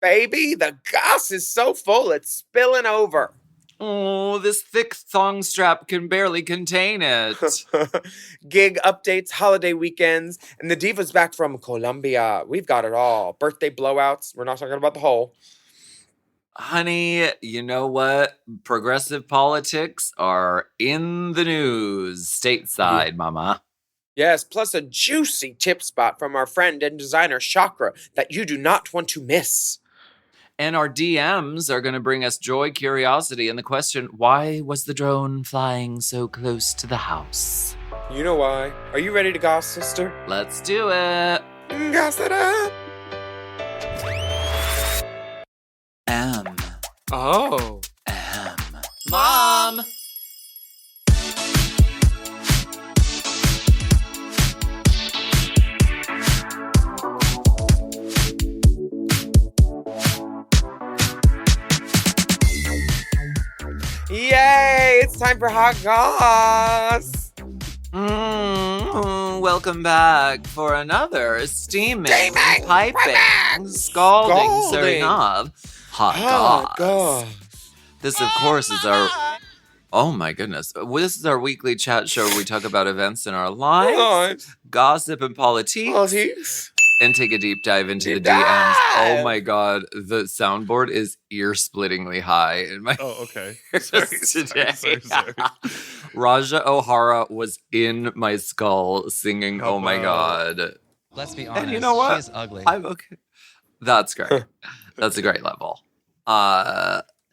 baby. The GOSS is so full, it's spilling over. Oh, this thick thong strap can barely contain it. Gig updates, holiday weekends, and the diva's back from Colombia. We've got it all. Birthday blowouts. We're not talking about the whole. Honey, you know what? Progressive politics are in the news stateside, mama. Yes, plus a juicy tip spot from our friend and designer Shokra that you do not want to miss. And our DMs are going to bring us joy, curiosity, and the question, why was the drone flying so close to the house? You know why. Are you ready to goss, sister? Let's do it. Goss it up. Oh. Mom! Yay! It's time for Hot Goss! Welcome back for another steaming, piping, scalding, serving of Hot Goss. This, of course, is our... Oh, my goodness. This is our weekly chat show where we talk about events in our lives, gossip and politics, and take a deep dive into the DMs. Oh, my God. The soundboard is ear-splittingly high in my ears today. Sorry. Raja O'Hara was in my skull singing, oh, my God. Let's be honest, and you know what? She is ugly. I'm okay. That's great. That's a great level.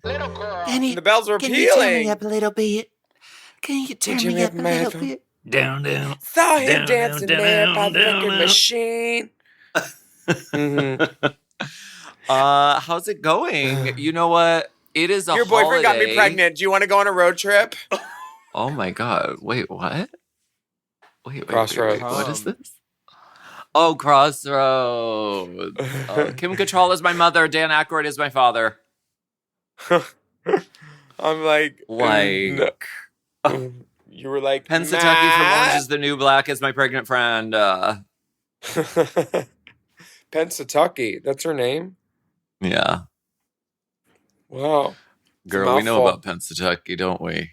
Little girl. The bells were pealing. Can you turn me up a little bit? Can you turn me up a little bit? Down. Saw him dancing there by the vending machine. How's it going? You know what? It is a Your boyfriend got me pregnant. Do you want to go on a road trip? Oh my God. Wait, what? Wait. Crossroads. What is this? Oh, Crossroads. Kim Cattrall is my mother. Dan Aykroyd is my father. I'm like... You were like... Pensatucky from Orange is the New Black is my pregnant friend. Pensatucky. That's her name? Yeah. Wow. Girl, we know about Pensatucky, don't we?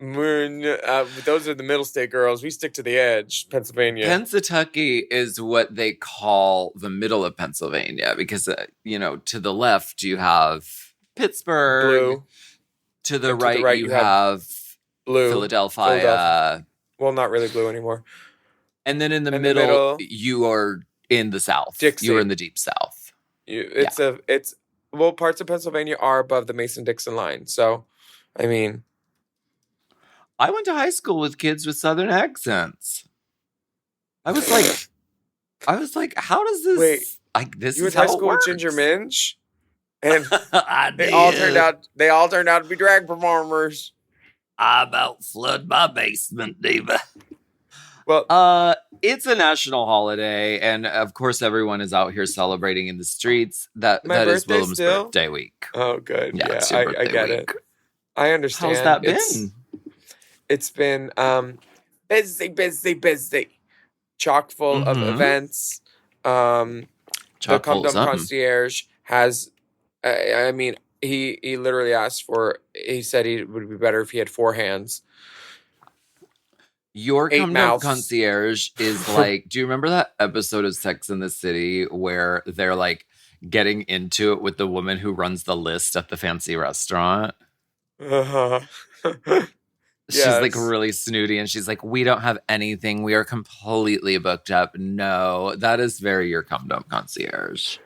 Those are the middle state girls. We stick to the edge, Pennsylvania. Pensatucky is what they call the middle of Pennsylvania because, to the left you have Pittsburgh. Blue. To the right you have blue. Philadelphia. Well, not really blue anymore. And then in the middle, you are in the South. Dixie. You are in the deep South. Parts of Pennsylvania are above the Mason-Dixon line. So, I mean... I went to high school with kids with Southern accents. I was like, how does this... Wait, this you is went to high how school it with works. Ginger Minch? And they all turned out to be drag performers. I about flood my basement, diva. Well, it's a national holiday, and of course, everyone is out here celebrating in the streets. That is Willam's birthday week. Oh, good. Yeah, it's I your birthday get week. it. I understand. How's that been? It's been busy. Chock full of events. The Come Dumb Concierge has, he literally asked he said it would be better if he had 4 hands. Your Come Dumb Concierge is like, do you remember that episode of Sex and the City where they're like getting into it with the woman who runs the list at the fancy restaurant? Uh-huh. She's like really snooty and she's like, we don't have anything. We are completely booked up. No, that is very your Come Dumb Concierge.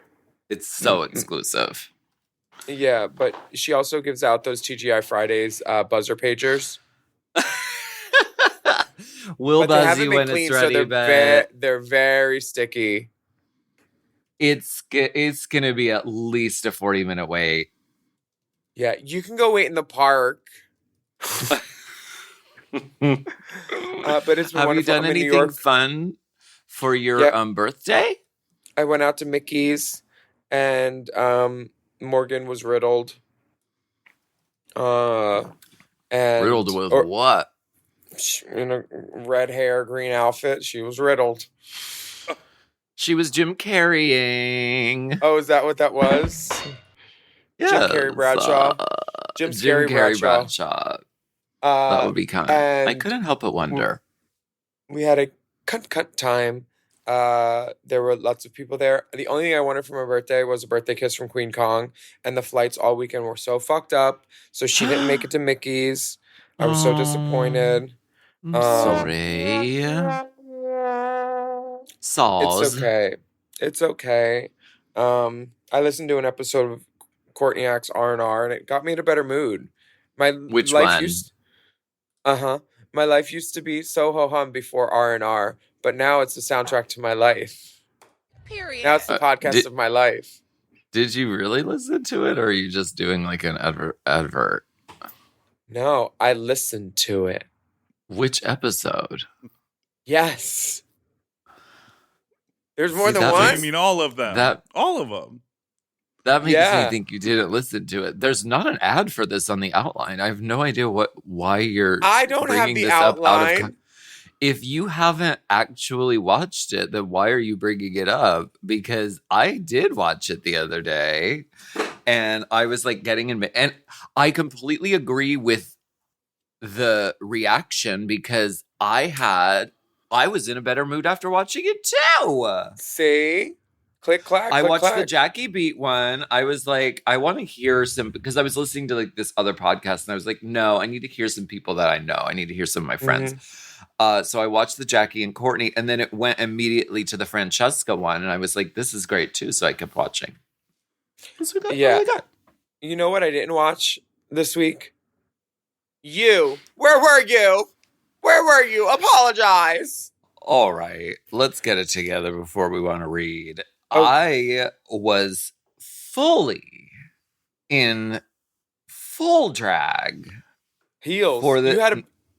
It's so exclusive. Yeah, but she also gives out those TGI Fridays buzzer pagers. We'll buzz you when it's ready, so but they're very sticky. It's going to be at least a 40-minute wait. Yeah, you can go wait in the park. But it's been Have wonderful. you done anything fun for your birthday? I went out to Mickey's and Morgan was riddled. Riddled with what? In a red hair, green outfit. She was riddled. She was Jim Carreying. Oh, is that what that was? Yes, Jim Carrey Bradshaw. Jim Carrey Bradshaw. That would be kind. I couldn't help but wonder. We had a cunt time. There were lots of people there. The only thing I wanted for my birthday was a birthday kiss from Queen Kong, and the flights all weekend were so fucked up, so she didn't make it to Mickey's. I was so disappointed. I'm sorry. It's okay. It's okay. I listened to an episode of Courtney Act's R&R, and it got me in a better mood. Which one? My life used to be so ho-hum before R&R, but now it's the soundtrack to my life. Period. Now it's the podcast of my life. Did you really listen to it, or are you just doing like an advert? No, I listened to it. Which episode? Yes. There's more than one? I mean, all of them. All of them. That makes me think you didn't listen to it. There's not an ad for this on the outline. I have no idea why you're. I don't have the outline. If you haven't actually watched it, then why are you bringing it up? Because I did watch it the other day, and I was like getting in, and I completely agree with the reaction because I was in a better mood after watching it too. See? Click, clack, I watched clack. the Jackie Beat one. I was like, I want to hear some, because I was listening to like this other podcast and I was like, no, I need to hear some people that I know. I need to hear some of my friends. So I watched the Jackie and Courtney, and then it went immediately to the Francesca one. And I was like, this is great too. So I kept watching. Yeah. You know what I didn't watch this week? You. Where were you? Where were you? Apologize. All right. Let's get it together before we want to read. Oh. I was fully in full drag. Heels.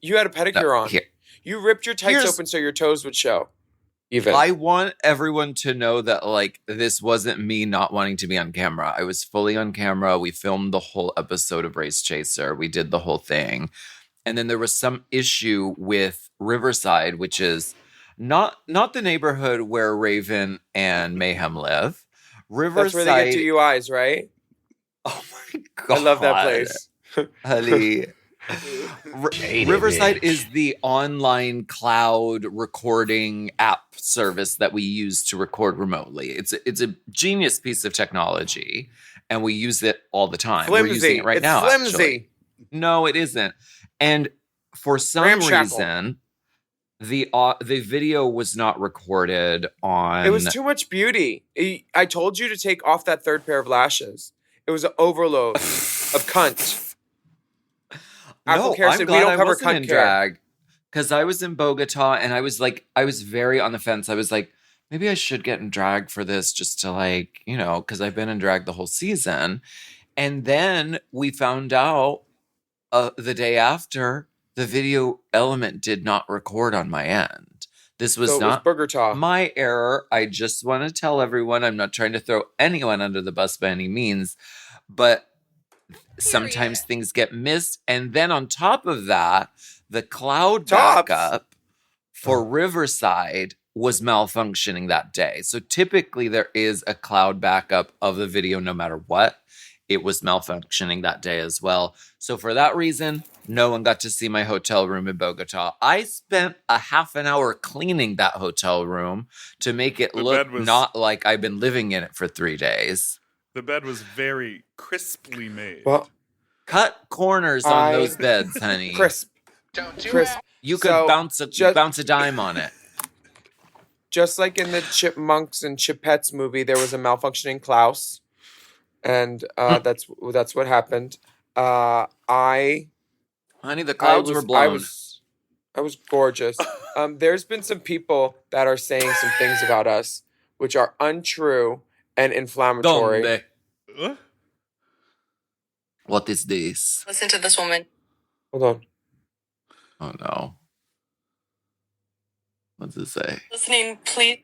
You had a pedicure on. You ripped your tights open so your toes would show. Even. I want everyone to know that like this wasn't me not wanting to be on camera. I was fully on camera. We filmed the whole episode of Race Chaser. We did the whole thing. And then there was some issue with Riverside, which is not the neighborhood where Raven and Mayhem live. Riverside. That's where they get DUIs, right? Oh my God. I love that place. Honey. Riverside is the online cloud recording app service that we use to record remotely. It's a genius piece of technology, and we use it all the time. Flimsy. We're using it right now. Flimsy. Actually. No, it isn't. And for some reason, the video was not recorded on. It was too much beauty. I told you to take off that third pair of lashes. It was an overload of cunt. No, I'm glad I wasn't in drag because I was in Bogota and I was very on the fence. I was like, maybe I should get in drag for this just to like, because I've been in drag the whole season. And then we found out the day after the video element did not record on my end. This was not my error. I just want to tell everyone I'm not trying to throw anyone under the bus by any means, but sometimes things get missed. And then on top of that, the cloud backup for Riverside was malfunctioning that day. So typically there is a cloud backup of the video no matter what. It was malfunctioning that day as well. So for that reason, no one got to see my hotel room in Bogota. I spent a half an hour cleaning that hotel room to make it look not like I've been living in it for 3 days. The bed was very crisply made. Well, cut corners on those beds, honey. Crisp. Crisp. You could bounce a dime on it. Just like in the Chipmunks and Chipettes movie, there was a malfunctioning Klaus. And that's what happened. Honey, the clouds were blown. I was gorgeous. There's been some people that are saying some things about us which are untrue and inflammatory. Donde? What is this? Listen to this woman. Hold on. Oh no. What does it say? Listening, please.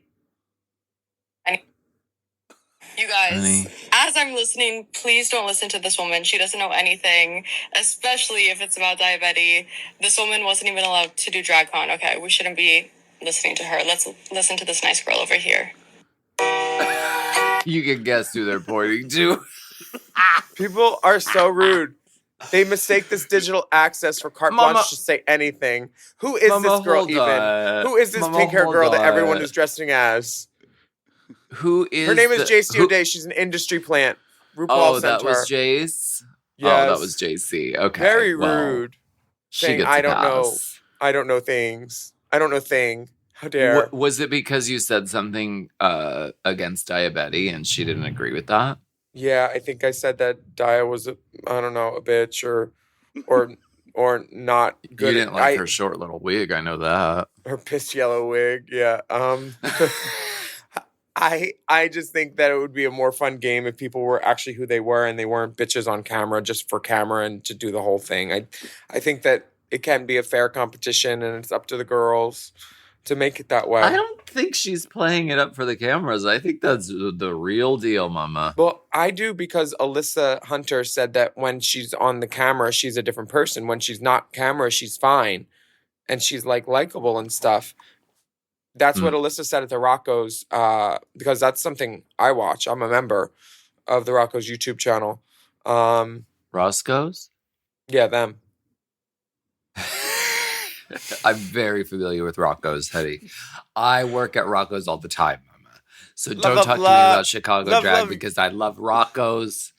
You guys, as I'm listening, please don't listen to this woman. She doesn't know anything, especially if it's about diabetes. This woman wasn't even allowed to do DragCon. Okay, we shouldn't be listening to her. Let's listen to this nice girl over here. You can guess who they're pointing to. People are so rude. They mistake this digital access for carte blanche to say anything. Who is this girl even? Who is this pink-haired girl that everyone is dressing as? Who is her name is JC O'Day. She's an industry plant. RuPaul sent that her. was Jace? Yes. Oh, that was JC. Okay. Very rude. She saying, gets I don't know. I don't know things. I don't know thing. How dare. Was it because you said something against diabetes and she didn't agree with that? Yeah, I think I said that Dia was a bitch or not good. You didn't like her short little wig, I know that. Her piss yellow wig, yeah. I just think that it would be a more fun game if people were actually who they were and they weren't bitches on camera just for camera and to do the whole thing. I think that it can be a fair competition and it's up to the girls to make it that way. I don't think she's playing it up for the cameras. I think that's the real deal, mama. Well, I do because Alyssa Hunter said that when she's on the camera, she's a different person. When she's not camera, she's fine. And she's like likable and stuff. That's what Alyssa said at the Rocco's, because that's something I watch. I'm a member of the Rocco's YouTube channel. Roscoe's? Yeah, them. I'm very familiar with Rocco's, Hetty. I work at Rocco's all the time, mama. So don't talk to me about Chicago drag because I love Rocco's.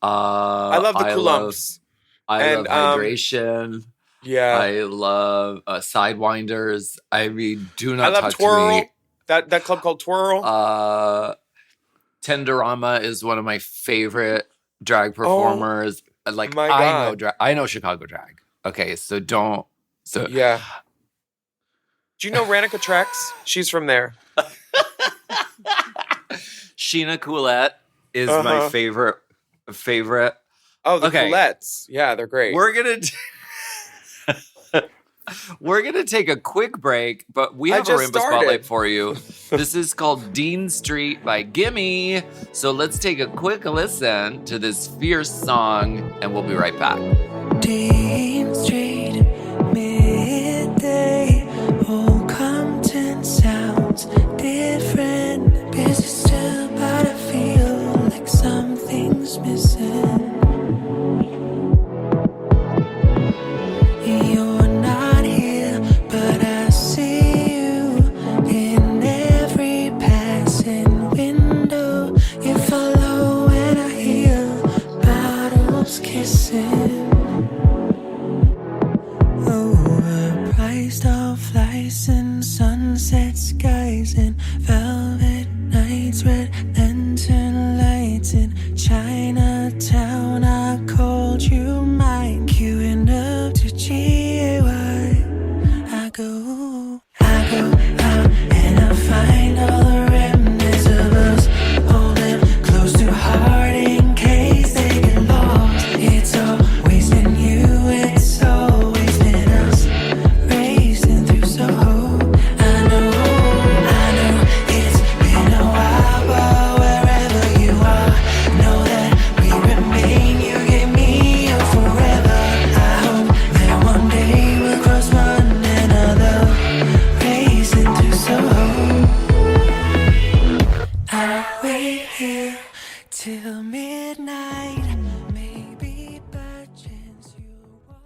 I love the Coulomps. I love hydration. Yeah. I love Sidewinders. I mean, do not talk Twirl. to me. That club called Twirl. Tenderama is one of my favorite drag performers. Like I know Chicago drag. Okay, so don't. So yeah. Do you know Ranica Trex? She's from there. Sheena Coulette is my favorite. Oh, the Coulettes. Yeah, they're great. We're gonna take a quick break, but we have a Rainbow Spotlight for you. This is called Dean Street by Gimme. So let's take a quick listen to this fierce song, and we'll be right back. Dean Street, midday, Old Compton sounds different. Busy still, but I feel like something's missing. You're not here, but I see you in every passing window. You follow when I hear bottles kissing. Overpriced off lights and sunset skies and velvet nights, red lantern lights in Chinatown. I called you mine, queuing up to GAY. I go out and I find all the remnants of us, holding close to heart in case they get lost. It's always been you, it's always been us, racing through Soho. I know it's been a while, but wherever you are, know that we remain. You gave me your forever. I hope that one day we'll cross one another, racing through Soho. I'll wait here till midnight, maybe by chance you'll walk.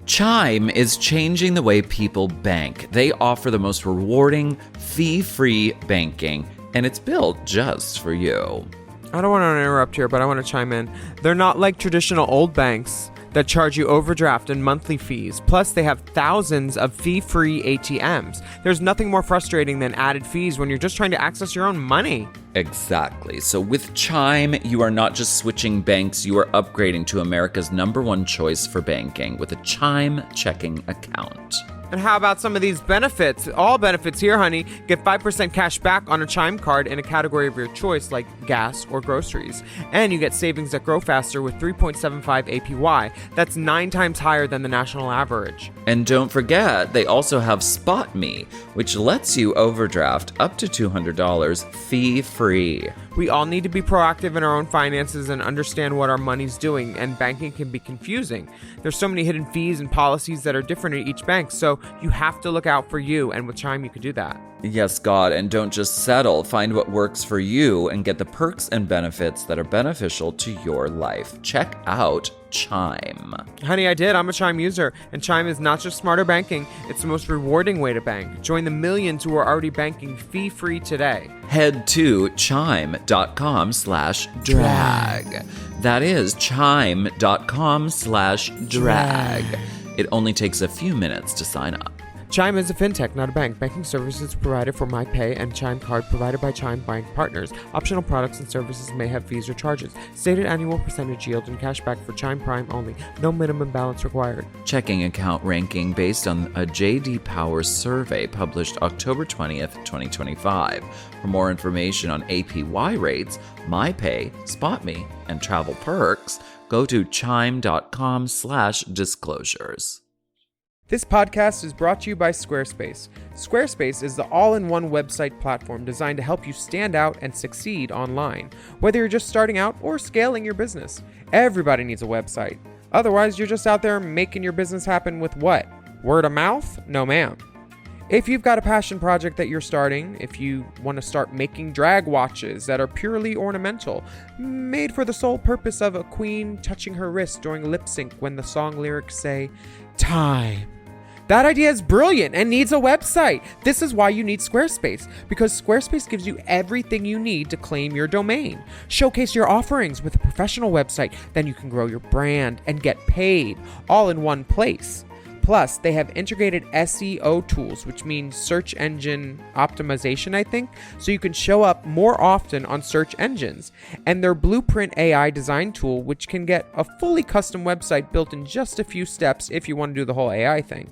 Chime is changing the way people bank. They offer the most rewarding, fee-free banking, and it's built just for you. I don't want to interrupt here, but I want to chime in. They're not like traditional old banks that charge you overdraft and monthly fees. Plus, they have thousands of fee-free ATMs. There's nothing more frustrating than added fees when you're just trying to access your own money. Exactly. So with Chime, you are not just switching banks, you are upgrading to America's #1 choice for banking with a Chime checking account. And how about some of these benefits? All benefits here, honey. Get 5% cash back on a Chime card in a category of your choice like gas or groceries. And you get savings that grow faster with 3.75 APY. That's 9 times higher than the national average. And don't forget, they also have Spot Me, which lets you overdraft up to $200 fee-free. We all need to be proactive in our own finances and understand what our money's doing, and banking can be confusing. There's so many hidden fees and policies that are different at each bank, so you have to look out for you, and with Chime you can do that. Yes, God, and don't just settle. Find what works for you and get the perks and benefits that are beneficial to your life. Check out Chime. Honey, I did. I'm a Chime user, and Chime is not just smarter banking, it's the most rewarding way to bank. Join the millions who are already banking fee-free today. Head to chime.com/drag. That is chime.com/drag. It only takes a few minutes to sign up. Chime is a fintech, not a bank. Banking services provided for MyPay and Chime Card provided by Chime Bank Partners. Optional products and services may have fees or charges. Stated annual percentage yield and cashback for Chime Prime only. No minimum balance required. Checking account ranking based on a J.D. Power survey published October 20th, 2025. For more information on APY rates, MyPay, SpotMe, and travel perks, go to chime.com/disclosures. This podcast is brought to you by Squarespace. Squarespace is the all-in-one website platform designed to help you stand out and succeed online. Whether you're just starting out or scaling your business, everybody needs a website. Otherwise, you're just out there making your business happen with what? Word of mouth? No, ma'am. If you've got a passion project that you're starting, if you want to start making drag watches that are purely ornamental, made for the sole purpose of a queen touching her wrist during lip sync when the song lyrics say, time. That idea is brilliant and needs a website. This is why you need Squarespace, because Squarespace gives you everything you need to claim your domain. Showcase your offerings with a professional website, then you can grow your brand and get paid all in one place. Plus, they have integrated SEO tools, which means search engine optimization, I think, so you can show up more often on search engines. And their Blueprint AI design tool, which can get a fully custom website built in just a few steps if you want to do the whole AI thing.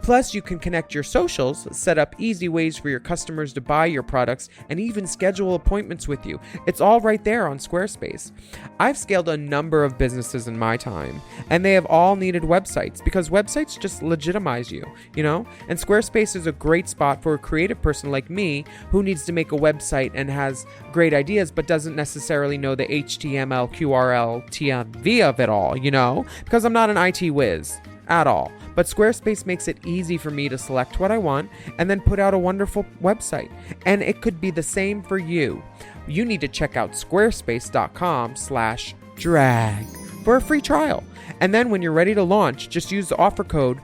Plus, you can connect your socials, set up easy ways for your customers to buy your products, and even schedule appointments with you. It's all right there on Squarespace. I've scaled a number of businesses in my time, and they have all needed websites because websites just legitimize you, you know? And Squarespace is a great spot for a creative person like me who needs to make a website and has great ideas but doesn't necessarily know the HTML, QRL, TMV of it all, you know? Because I'm not an IT whiz at all. But Squarespace makes it easy for me to select what I want and then put out a wonderful website. And it could be the same for you. You need to check out squarespace.com/drag for a free trial. And then when you're ready to launch, just use the offer code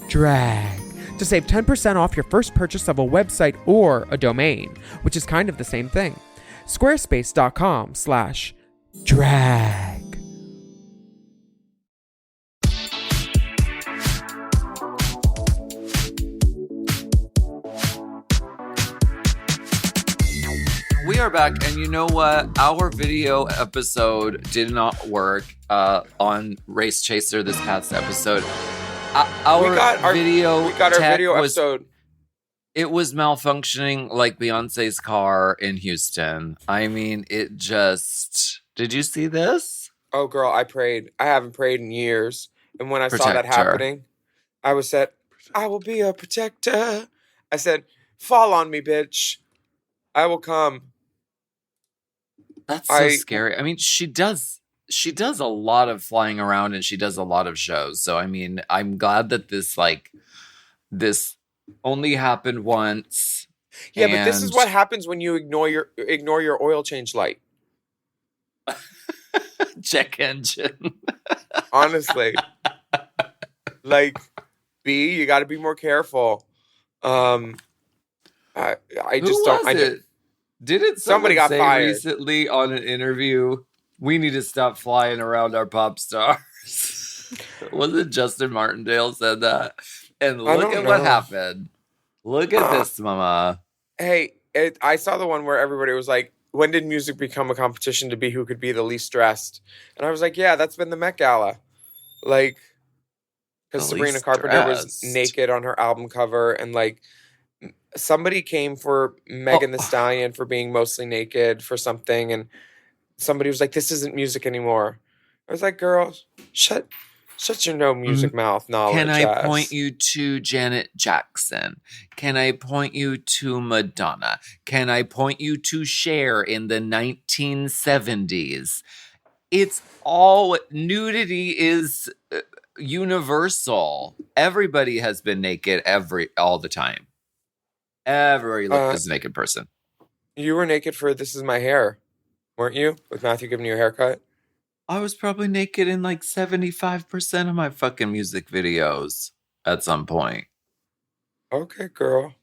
DRAG to save 10% off your first purchase of a website or a domain, which is kind of the same thing. Squarespace.com/drag. We are back, and you know what? Our video episode did not work on Race Chaser this past episode. Our video episode. It was malfunctioning like Beyonce's car in Houston. I mean, it just... Did you see this? Oh, girl, I prayed. I haven't prayed in years. And when I saw that happening, I was said, I will be a protector. I said, fall on me, bitch. I will come. That's so scary. I mean, she does a lot of flying around and she does a lot of shows. So, I mean, I'm glad that this only happened once. Yeah, but this is what happens when you ignore your oil change light. Check engine. Honestly. Like, B, you got to be more careful. I just don't. Didn't somebody got fired recently on an interview? We need to stop flying around our pop stars. Wasn't Justin Martindale said that? And look at what happened. Look at this, mama. Hey, I saw the one where everybody was like, when did music become a competition to be who could be the least dressed? And I was like, yeah, that's been the Met Gala. Like, because Sabrina Carpenter was naked on her album cover, and like, somebody came for Megan Thee Stallion for being mostly naked for something, and somebody was like, this isn't music anymore. I was like, girl, shut your no music mouth knowledge. Can I point you to Janet Jackson? Can I point you to Madonna? Can I point you to Cher in the 1970s? It's all, nudity is universal. Everybody has been naked all the time. Ever you looked as a naked person. You were naked for This Is My Hair, weren't you? With Matthew giving you a haircut? I was probably naked in like 75% of my fucking music videos at some point. Okay, girl.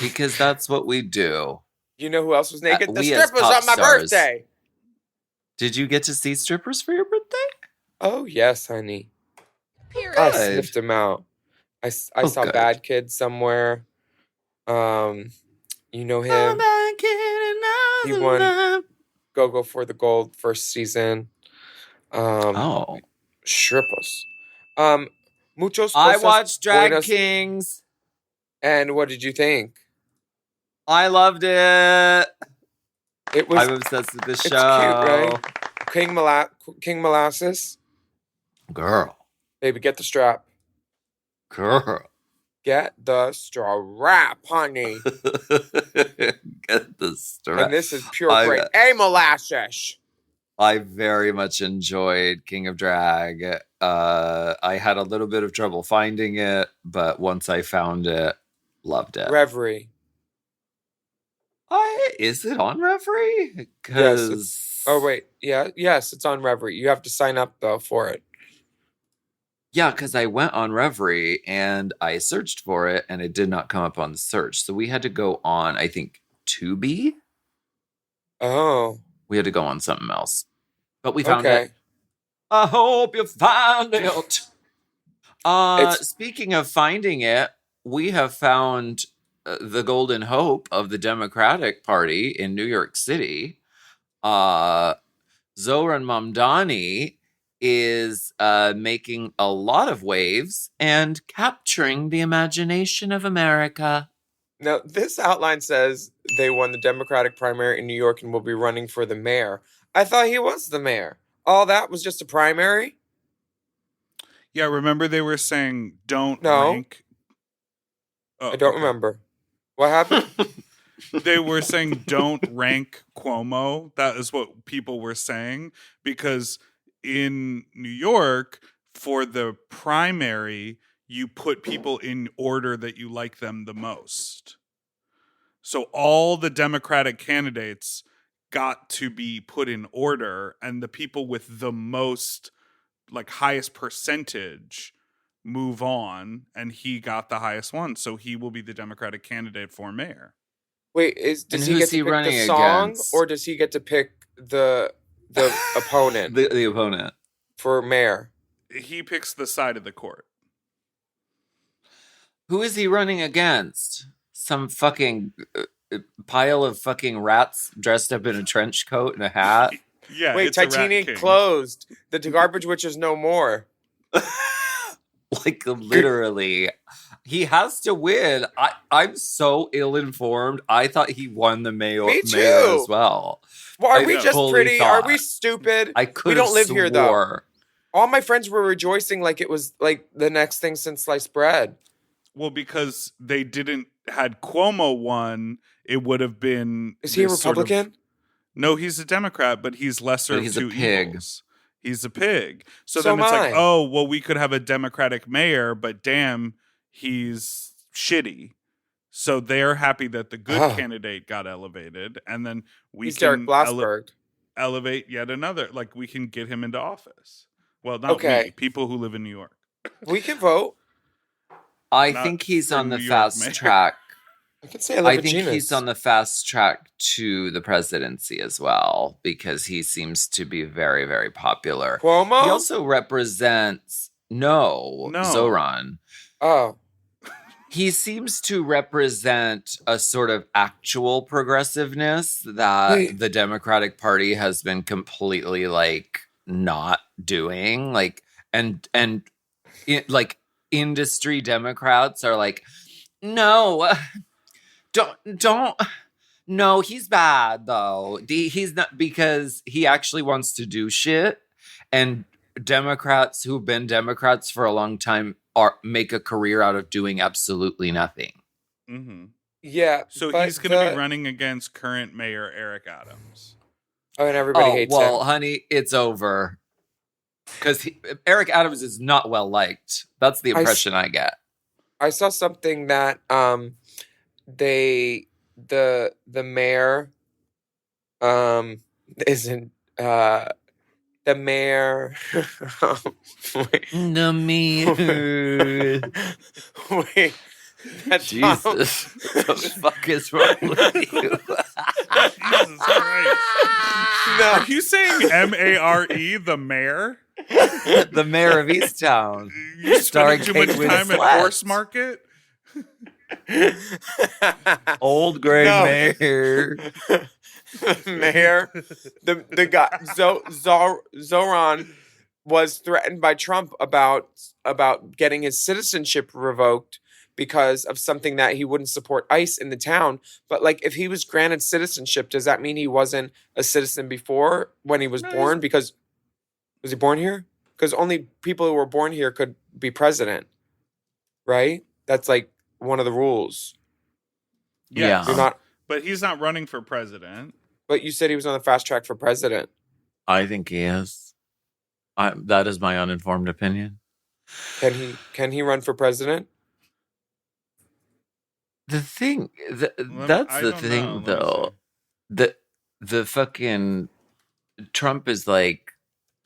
Because that's what we do. You know who else was naked? The we as strippers pop on my stars. birthday. Did you get to see strippers for your birthday? Oh, yes, honey. Period. I sniffed them out. I saw good. Bad Kid somewhere. You know him. He won Go for the Gold first season. Strippers. Muchos cosas I watched Drag buenas. Kings. And what did you think? I loved it. It was. I'm obsessed with this It's show. cute, right? King Molasses. Girl. Baby, get the strap. Girl. Get the strap, honey. Get the strap. And this is pure grade A molasses. I very much enjoyed King of Drag. I had a little bit of trouble finding it, but once I found it, loved it. Reverie. Is it on Reverie? Yes. Oh, wait. Yeah. Yes, it's on Reverie. You have to sign up, though, for it. Yeah, because I went on Reverie and I searched for it and it did not come up on the search. So we had to go on, I think, Tubi. Oh. We had to go on something else. But we found it. I hope you find it. Speaking of finding it, we have found the golden hope of the Democratic Party in New York City. Zohran Mamdani is making a lot of waves and capturing the imagination of America. Now, this outline says they won the Democratic primary in New York and will be running for the mayor. I thought he was the mayor. All that was just a primary? Yeah, remember they were saying don't No. rank... Oh, I don't remember. What happened? They were saying don't rank Cuomo. That is what people were saying. Because in New York, for the primary, you put people in order that you like them the most. So all the Democratic candidates got to be put in order, and the people with the most, like, highest percentage move on, and he got the highest one. So he will be the Democratic candidate for mayor. Wait, does he get to pick the song, against? or does he get to pick the opponent? The opponent. For mayor? He picks the side of the court. Who is he running against? Some fucking pile of fucking rats dressed up in a trench coat and a hat? Yeah. Wait, it's a Rat Titanic King. closed. The garbage witch is no more. Like, literally. He has to win. I'm so ill-informed. I thought he won the mayor as well. Well, are we just pretty? Thought. Are we stupid? I could. We don't live here, though. All my friends were rejoicing like it was like the next thing since sliced bread. Well, because they had Cuomo won, it would have been. Is he a Republican? No, he's a Democrat, but he's lesser of two evils. He's a pig. So then it's like, oh, well, we could have a Democratic mayor, but damn, he's shitty. So they're happy that the good candidate got elevated, and then we can elevate yet another. Like, we can get him into office. Well, not me, people who live in New York. We can vote. I think he's on the fast track. I think he's on the fast track to the presidency as well, because he seems to be very, very popular. Cuomo? He also represents Zohran. Oh. He seems to represent a sort of actual progressiveness that the Democratic Party has been completely like not doing. Like, and like industry Democrats are like, no, don't. No, he's bad though. He's not, because he actually wants to do shit, and Democrats who've been Democrats for a long time make a career out of doing absolutely nothing. Mm-hmm. Yeah. So he's going to be running against current mayor Eric Adams. Oh, and everybody hates him. Well, honey, it's over. Because Eric Adams is not well liked. That's the impression I get. I saw something that the mayor isn't the mayor wait. The mayor. Wait. Jesus. What the fuck is wrong with you? Jesus Christ. No. Are you saying M-A-R-E, the mayor? The mayor of Easttown. You Starring spending too much Kate time at Winslet. Horse Market? Old gray No. mayor. Mayor, the guy Zoran was threatened by Trump about getting his citizenship revoked because of something that he wouldn't support ICE in the town. But like, if he was granted citizenship, does that mean he wasn't a citizen before when he was born? Because was he born here? Because only people who were born here could be president, right? That's like one of the rules. Yes. You're not. But he's not running for president. But you said he was on the fast track for president. I think he is. That is my uninformed opinion. Can he run for president? The thing, I that's the don't thing, know. Let me though. The fucking Trump is like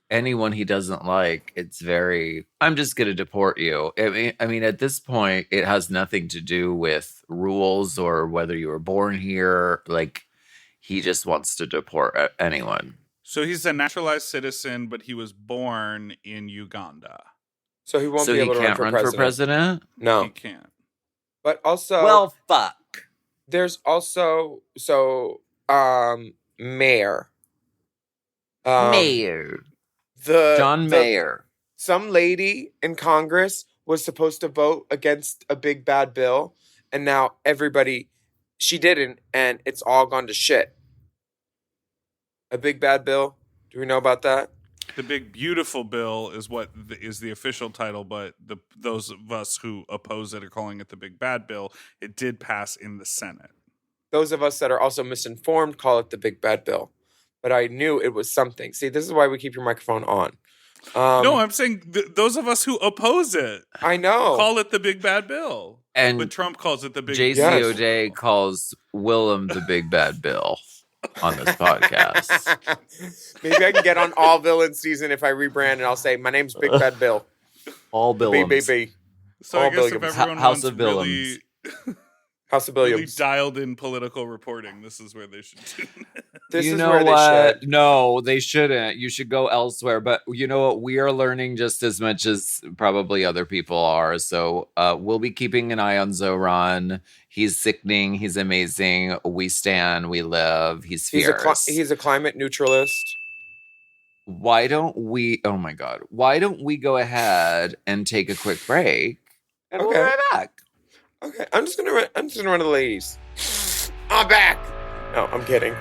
anyone he doesn't like. It's very. I'm just gonna deport you. I mean, at this point, it has nothing to do with rules or whether you were born here. Like, he just wants to deport anyone. So he's a naturalized citizen, but he was born in Uganda. So he won't So be he able to can't run for president. He No, can't. but also Well, fuck. there's also mayor. Mayor. John Mayer. Some lady in Congress was supposed to vote against a big bad bill, and now she didn't, and it's all gone to shit. A big bad bill. Do we know about that? The Big Beautiful Bill is what is the official title, but those of us who oppose it are calling it the Big Bad Bill. It did pass in the Senate. Those of us that are also misinformed call it the big bad bill. But I knew it was something. See, this is why we keep your microphone on. No, I'm saying those of us who oppose it I know. call it the Big Bad Bill. And But Trump calls it the Big JC Yes. O'Day calls Willam the Big Bad Bill on this podcast. Maybe I can get on all villain season if I rebrand and I'll say, my name's Big Bad Bill. All Billams. BBB. So I All guess if Billiams. everyone House wants of really, House of really Billiams. dialed in political reporting, this is where they should tune in. This You is know where what? they should. No, they shouldn't. You should go elsewhere. But you know what? We are learning just as much as probably other people are. So we'll be keeping an eye on Zoran. He's sickening. He's amazing. We stand. We live. He's fierce. He's a climate neutralist. Why don't we? Oh my God! Why don't we go ahead and take a quick break? And we'll be Okay. right back. Okay, I'm just gonna run to the ladies. I'm back. No, I'm kidding.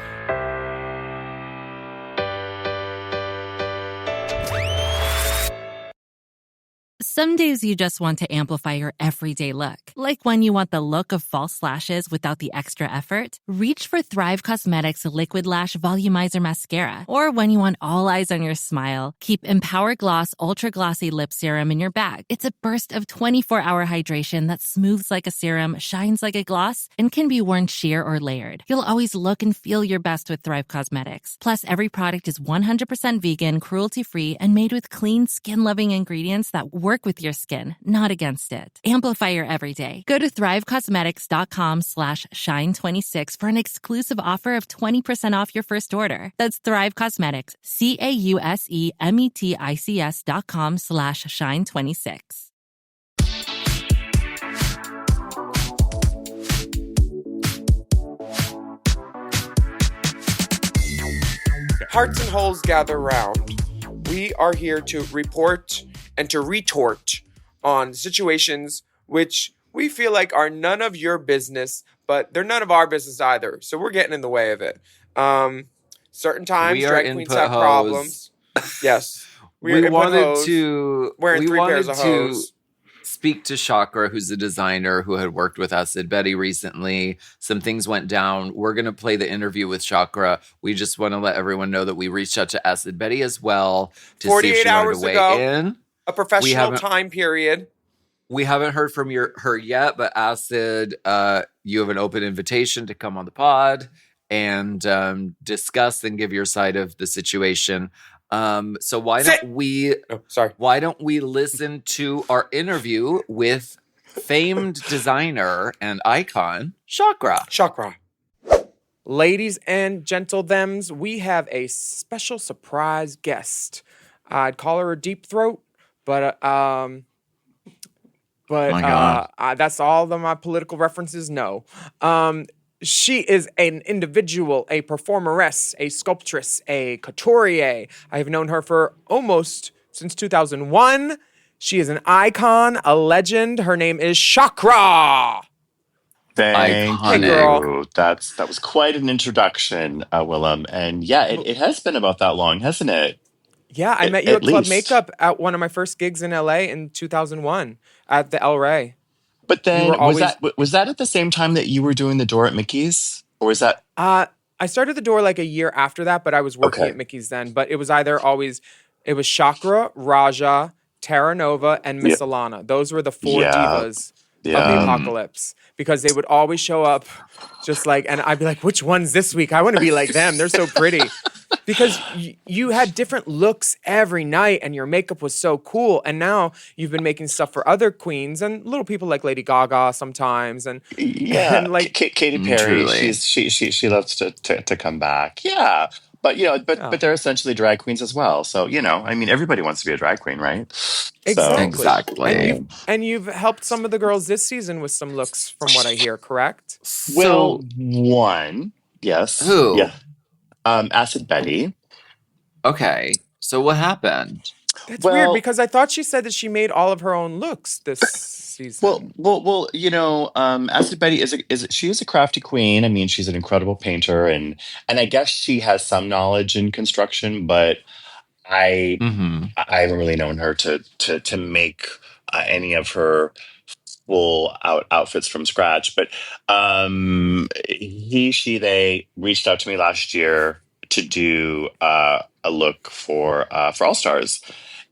Some days you just want to amplify your everyday look. Like when you want the look of false lashes without the extra effort. Reach for Thrive Cosmetics Liquid Lash Volumizer Mascara. Or when you want all eyes on your smile, keep Empower Gloss Ultra Glossy Lip Serum in your bag. It's a burst of 24-hour hydration that smooths like a serum, shines like a gloss, and can be worn sheer or layered. You'll always look and feel your best with Thrive Cosmetics. Plus, every product is 100% vegan, cruelty-free, and made with clean, skin-loving ingredients that work with your skin, not against it. Amplify your everyday. Go to thrivecosmetics.com/shine26 for an exclusive offer of 20% off your first order. That's Thrive Cosmetics, CAUSEMETICS.com/shine26. Hearts and holes gather round. We are here to report and to retort on situations which we feel like are none of your business, but they're none of our business either. So we're getting in the way of it. Certain times, We are drag queens input have hoes. problems. Yes. We are input wanted hoes to wearing 3 pairs of hose. speak to Shokra, who's a designer who had worked with Acid Betty recently. Some things went down. We're going to play the interview with Shokra. We just want to let everyone know that we reached out to Acid Betty as well to see if 48 she wanted hours to weigh ago. in. A professional haven't- time period. We haven't heard from her yet, but Acid, you have an open invitation to come on the pod and discuss and give your side of the situation. So why don't we listen to our interview with famed designer and icon Shokra. Ladies and gentlethems, we have a special surprise guest. I'd call her a deep throat, but that's all of my political references. No. She is an individual, a performeress, a sculptress, a couturier. I have known her for almost since 2001. She is an icon, a legend. Her name is Shokra. Thank Hey, you. girl. That was quite an introduction, Willam. And yeah, it has been about that long, hasn't it? Yeah, I met you at Club Makeup at one of my first gigs in LA in 2001 at the El Rey. But then was that at the same time that you were doing the door at Mickey's? Or was that? I started the door like a year after that, but I was working at Mickey's then. But it was it was Shokra, Raja, Terra Nova, and Miss Alana. Those were the four divas of the apocalypse. Because they would always show up just like, and I'd be like, which one's this week? I want to be like them. They're so pretty. Because you had different looks every night and your makeup was so cool. And now you've been making stuff for other queens and little people like Lady Gaga sometimes. And like Katy Perry, she loves to come back. Yeah. But they're essentially drag queens as well. So, I mean, everybody wants to be a drag queen, right? Exactly. And you've helped some of the girls this season with some looks from what I hear, correct? Well, one, yes. Who? Yeah. Acid Betty. Okay. So what happened? That's weird because I thought she said that she made all of her own looks this season. Well, Acid Betty she is a crafty queen. I mean, she's an incredible painter and I guess she has some knowledge in construction, but I haven't really known her to make any of her full outfits from scratch. But they reached out to me last year to do a look for All Stars.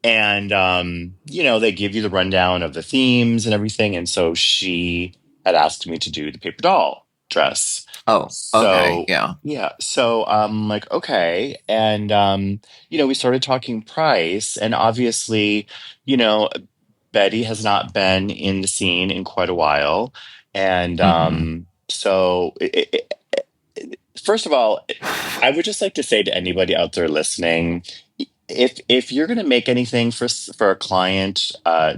And, they give you the rundown of the themes and everything. And so she had asked me to do the paper doll dress. Oh, okay. Yeah. Yeah. So I'm like, okay. And, we started talking price. And obviously, Betty has not been in the scene in quite a while. And so first of all, I would just like to say to anybody out there listening, if you're going to make anything for a client,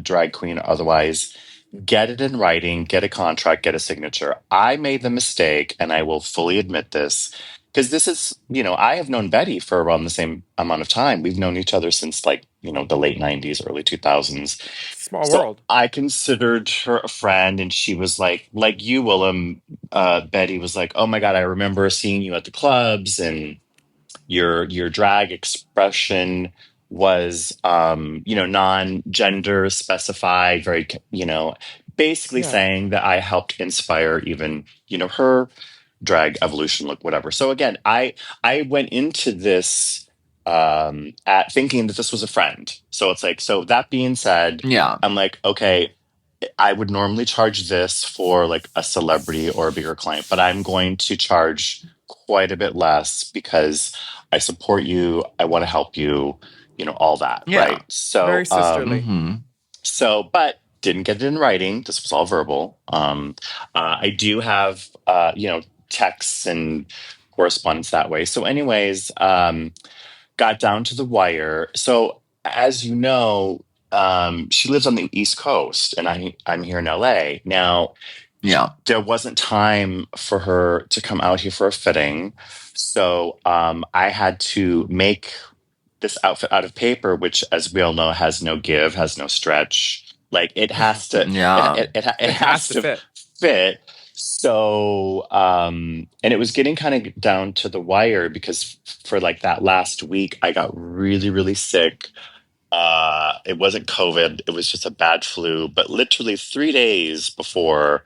drag queen or otherwise, get it in writing, get a contract, get a signature. I made the mistake, and I will fully admit this, because this is, I have known Betty for around the same amount of time. We've known each other since the late 90s, early 2000s. Small world. I considered her a friend, and she was like you, Willam, Betty was like, oh my God, I remember seeing you at the clubs, and your drag expression was non-gender specified, very basically saying that I helped inspire even her drag evolution look, whatever. So again, I went into this at thinking that this was a friend. So it's like, so that being said, I'm like, okay, I would normally charge this for like a celebrity or a bigger client, but I'm going to charge quite a bit less because I support you. I want to help you, all that. Right. So very sisterly. But didn't get it in writing. This was all verbal. I do have, texts and correspondence that way. So anyways, got down to the wire. So as you know, she lives on the East Coast and I'm here in LA. Now, there wasn't time for her to come out here for a fitting. So I had to make this outfit out of paper, which, as we all know, has no give, has no stretch. Like it has to, it has to fit. So, and it was getting kind of down to the wire because for like that last week, I got really, really sick. It wasn't COVID. It was just a bad flu, but literally 3 days before,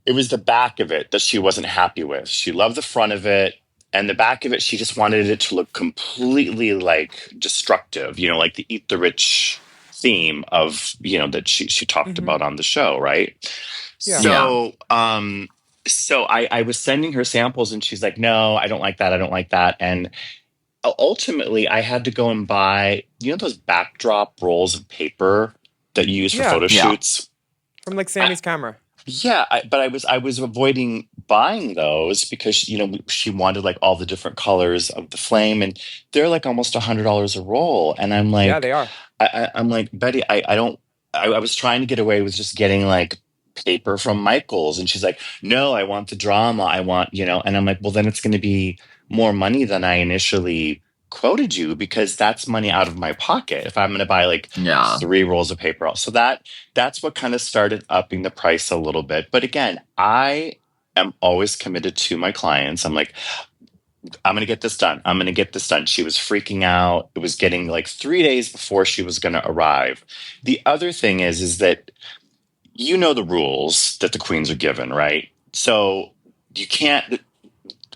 it was the back of it that she wasn't happy with. She loved the front of it. And the back of it, she just wanted it to look completely like destructive, like the Eat the Rich theme of, that she talked about on the show, right? Yeah. So So I was sending her samples and she's like, no, I don't like that. I don't like that. And ultimately I had to go and buy, those backdrop rolls of paper that you use for photo shoots? From like Sammy's camera. Yeah, but I was avoiding buying those because she wanted like all the different colors of the flame, and they're like almost $100 a roll, and I'm like, yeah, they are. I'm like, Betty, I don't. I was trying to get away with just getting like paper from Michaels, and she's like, no, I want the drama, I want, and I'm like, well, then it's going to be more money than I initially quoted you because that's money out of my pocket if I'm going to buy like 3 rolls of paper. So that's what kind of started upping the price a little bit. But again, I am always committed to my clients. I'm like, I'm going to get this done. I'm going to get this done. She was freaking out. It was getting like 3 days before she was going to arrive. The other thing is that the rules that the queens are given, right? So you can't,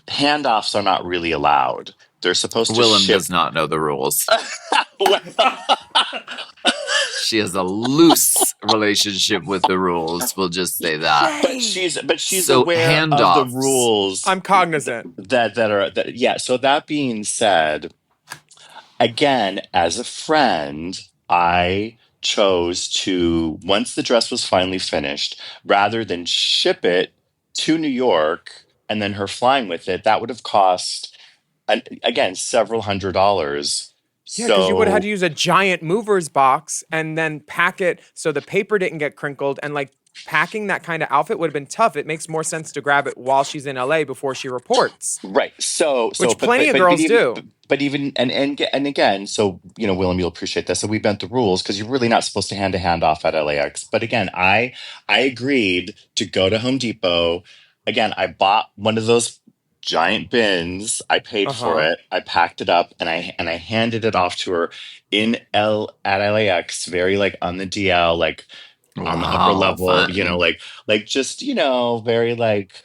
handoffs are not really allowed. They're supposed to Willam does not know the rules. She has a loose relationship with the rules. We'll just say that. But she's so aware of the rules. I'm cognizant. Yeah. So that being said, again, as a friend, I chose to, once the dress was finally finished, rather than ship it to New York and then her flying with it, that would have cost, again, several $100s. Yeah, because you would have had to use a giant mover's box and then pack it so the paper didn't get crinkled. And like packing that kind of outfit would have been tough. It makes more sense to grab it while she's in LA before she reports. Right. Which plenty of girls do. But even and again, so Willam, you'll appreciate this. So we bent the rules because you're really not supposed to hand off at LAX. But again, I agreed to go to Home Depot. Again, I bought one of those giant bins. I paid for it. I packed it up and I handed it off to her at LAX, very like on the DL, like on the upper level, fun. like just very like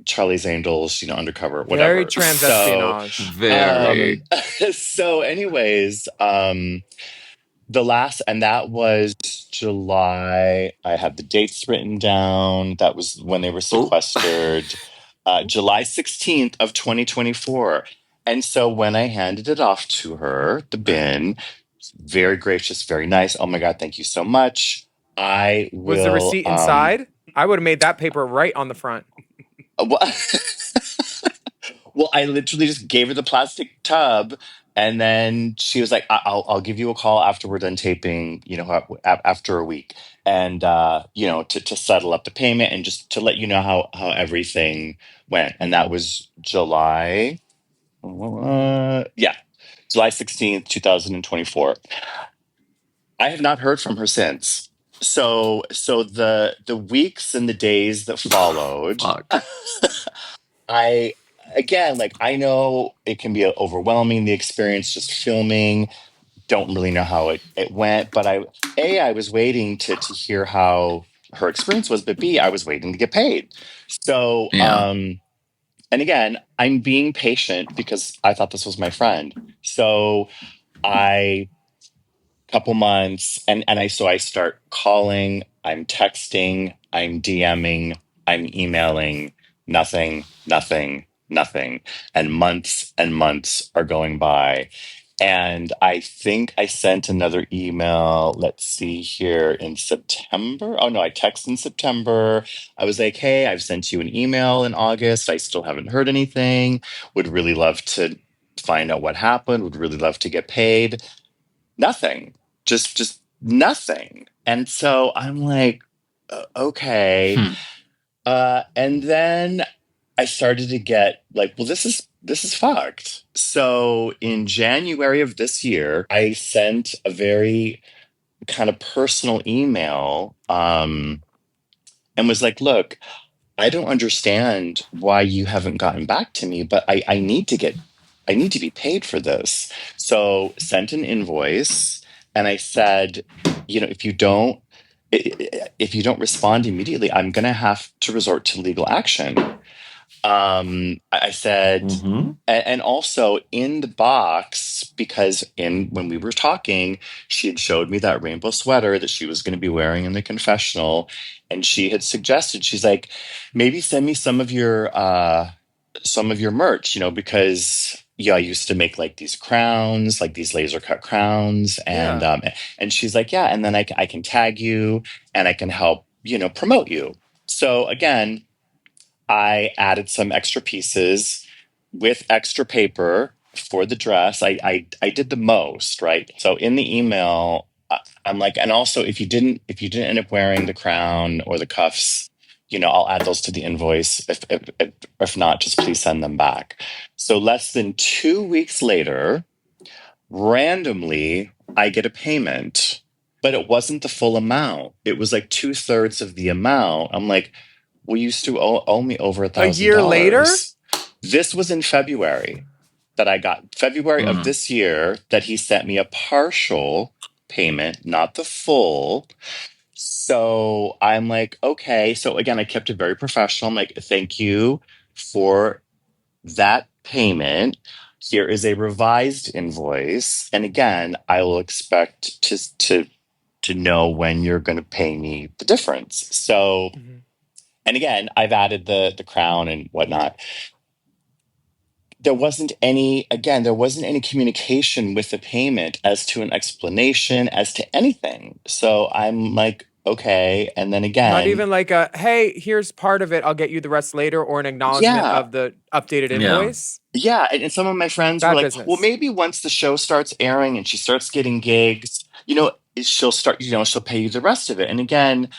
Charlie's Angels, undercover, whatever. Very trans espionage. Very. So anyways, that was July. I have the dates written down. That was when they were sequestered. July 16th of 2024. And so when I handed it off to her, the bin, very gracious, very nice. Oh my God, thank you so much. Was the receipt inside? I would have made that paper right on the front. Well, I literally just gave her the plastic tub, and then she was like, "I'll give you a call after we're done taping. After a week, and to settle up the payment and just to let you know how everything went." And that was July. July 16th, 2024. I have not heard from her since. So the weeks and the days that followed, I know it can be overwhelming, the experience just filming. Don't really know how it went, but I was waiting to hear how her experience was, but B, I was waiting to get paid. So, and again, I'm being patient because I thought this was my friend. So couple months, and I start calling, I'm texting, I'm DMing, I'm emailing, nothing. And months are going by. And I think I sent another email, let's see here, in September. Oh no, I texted in September. I was like, hey, I've sent you an email in August. I still haven't heard anything. Would really love to find out what happened. Would really love to get paid. Nothing. Just nothing. And so I'm like, okay. And then I started to get like, well, this is fucked. So in January of this year, I sent a very kind of personal email and was like, look, I don't understand why you haven't gotten back to me, but I need to be paid for this. So sent an invoice and I said, if you don't respond immediately, I'm going to have to resort to legal action. I said, and also in the box, because when we were talking, she had showed me that rainbow sweater that she was going to be wearing in the confessional, and she had suggested, she's like, maybe send me some of your merch, because I used to make like these crowns, like these laser cut crowns, and she's like, yeah, and then I can tag you and I can help promote you. So again, I added some extra pieces with extra paper for the dress. I did the most, right? So in the email, I'm like, and also if you didn't end up wearing the crown or the cuffs, I'll add those to the invoice. If not, just please send them back. So less than 2 weeks later, randomly, I get a payment, but it wasn't the full amount. It was like 2/3 of the amount. I'm like, well, you still owe me over $1,000. A year later? This was in February that I got February of this year that he sent me a partial payment, not the full. So I'm like, okay. So again, I kept it very professional. I'm like, thank you for that payment. Here is a revised invoice. And again, I will expect to know when you're going to pay me the difference. So, and again, I've added the crown and whatnot. There wasn't any communication with the payment as to an explanation, as to anything. So I'm like, okay. And then again, not even like a, hey, here's part of it, I'll get you the rest later, or an acknowledgement of the updated invoice. Yeah. And some of my friends were like, well, maybe once the show starts airing and she starts getting gigs, she'll start, she'll pay you the rest of it. And again,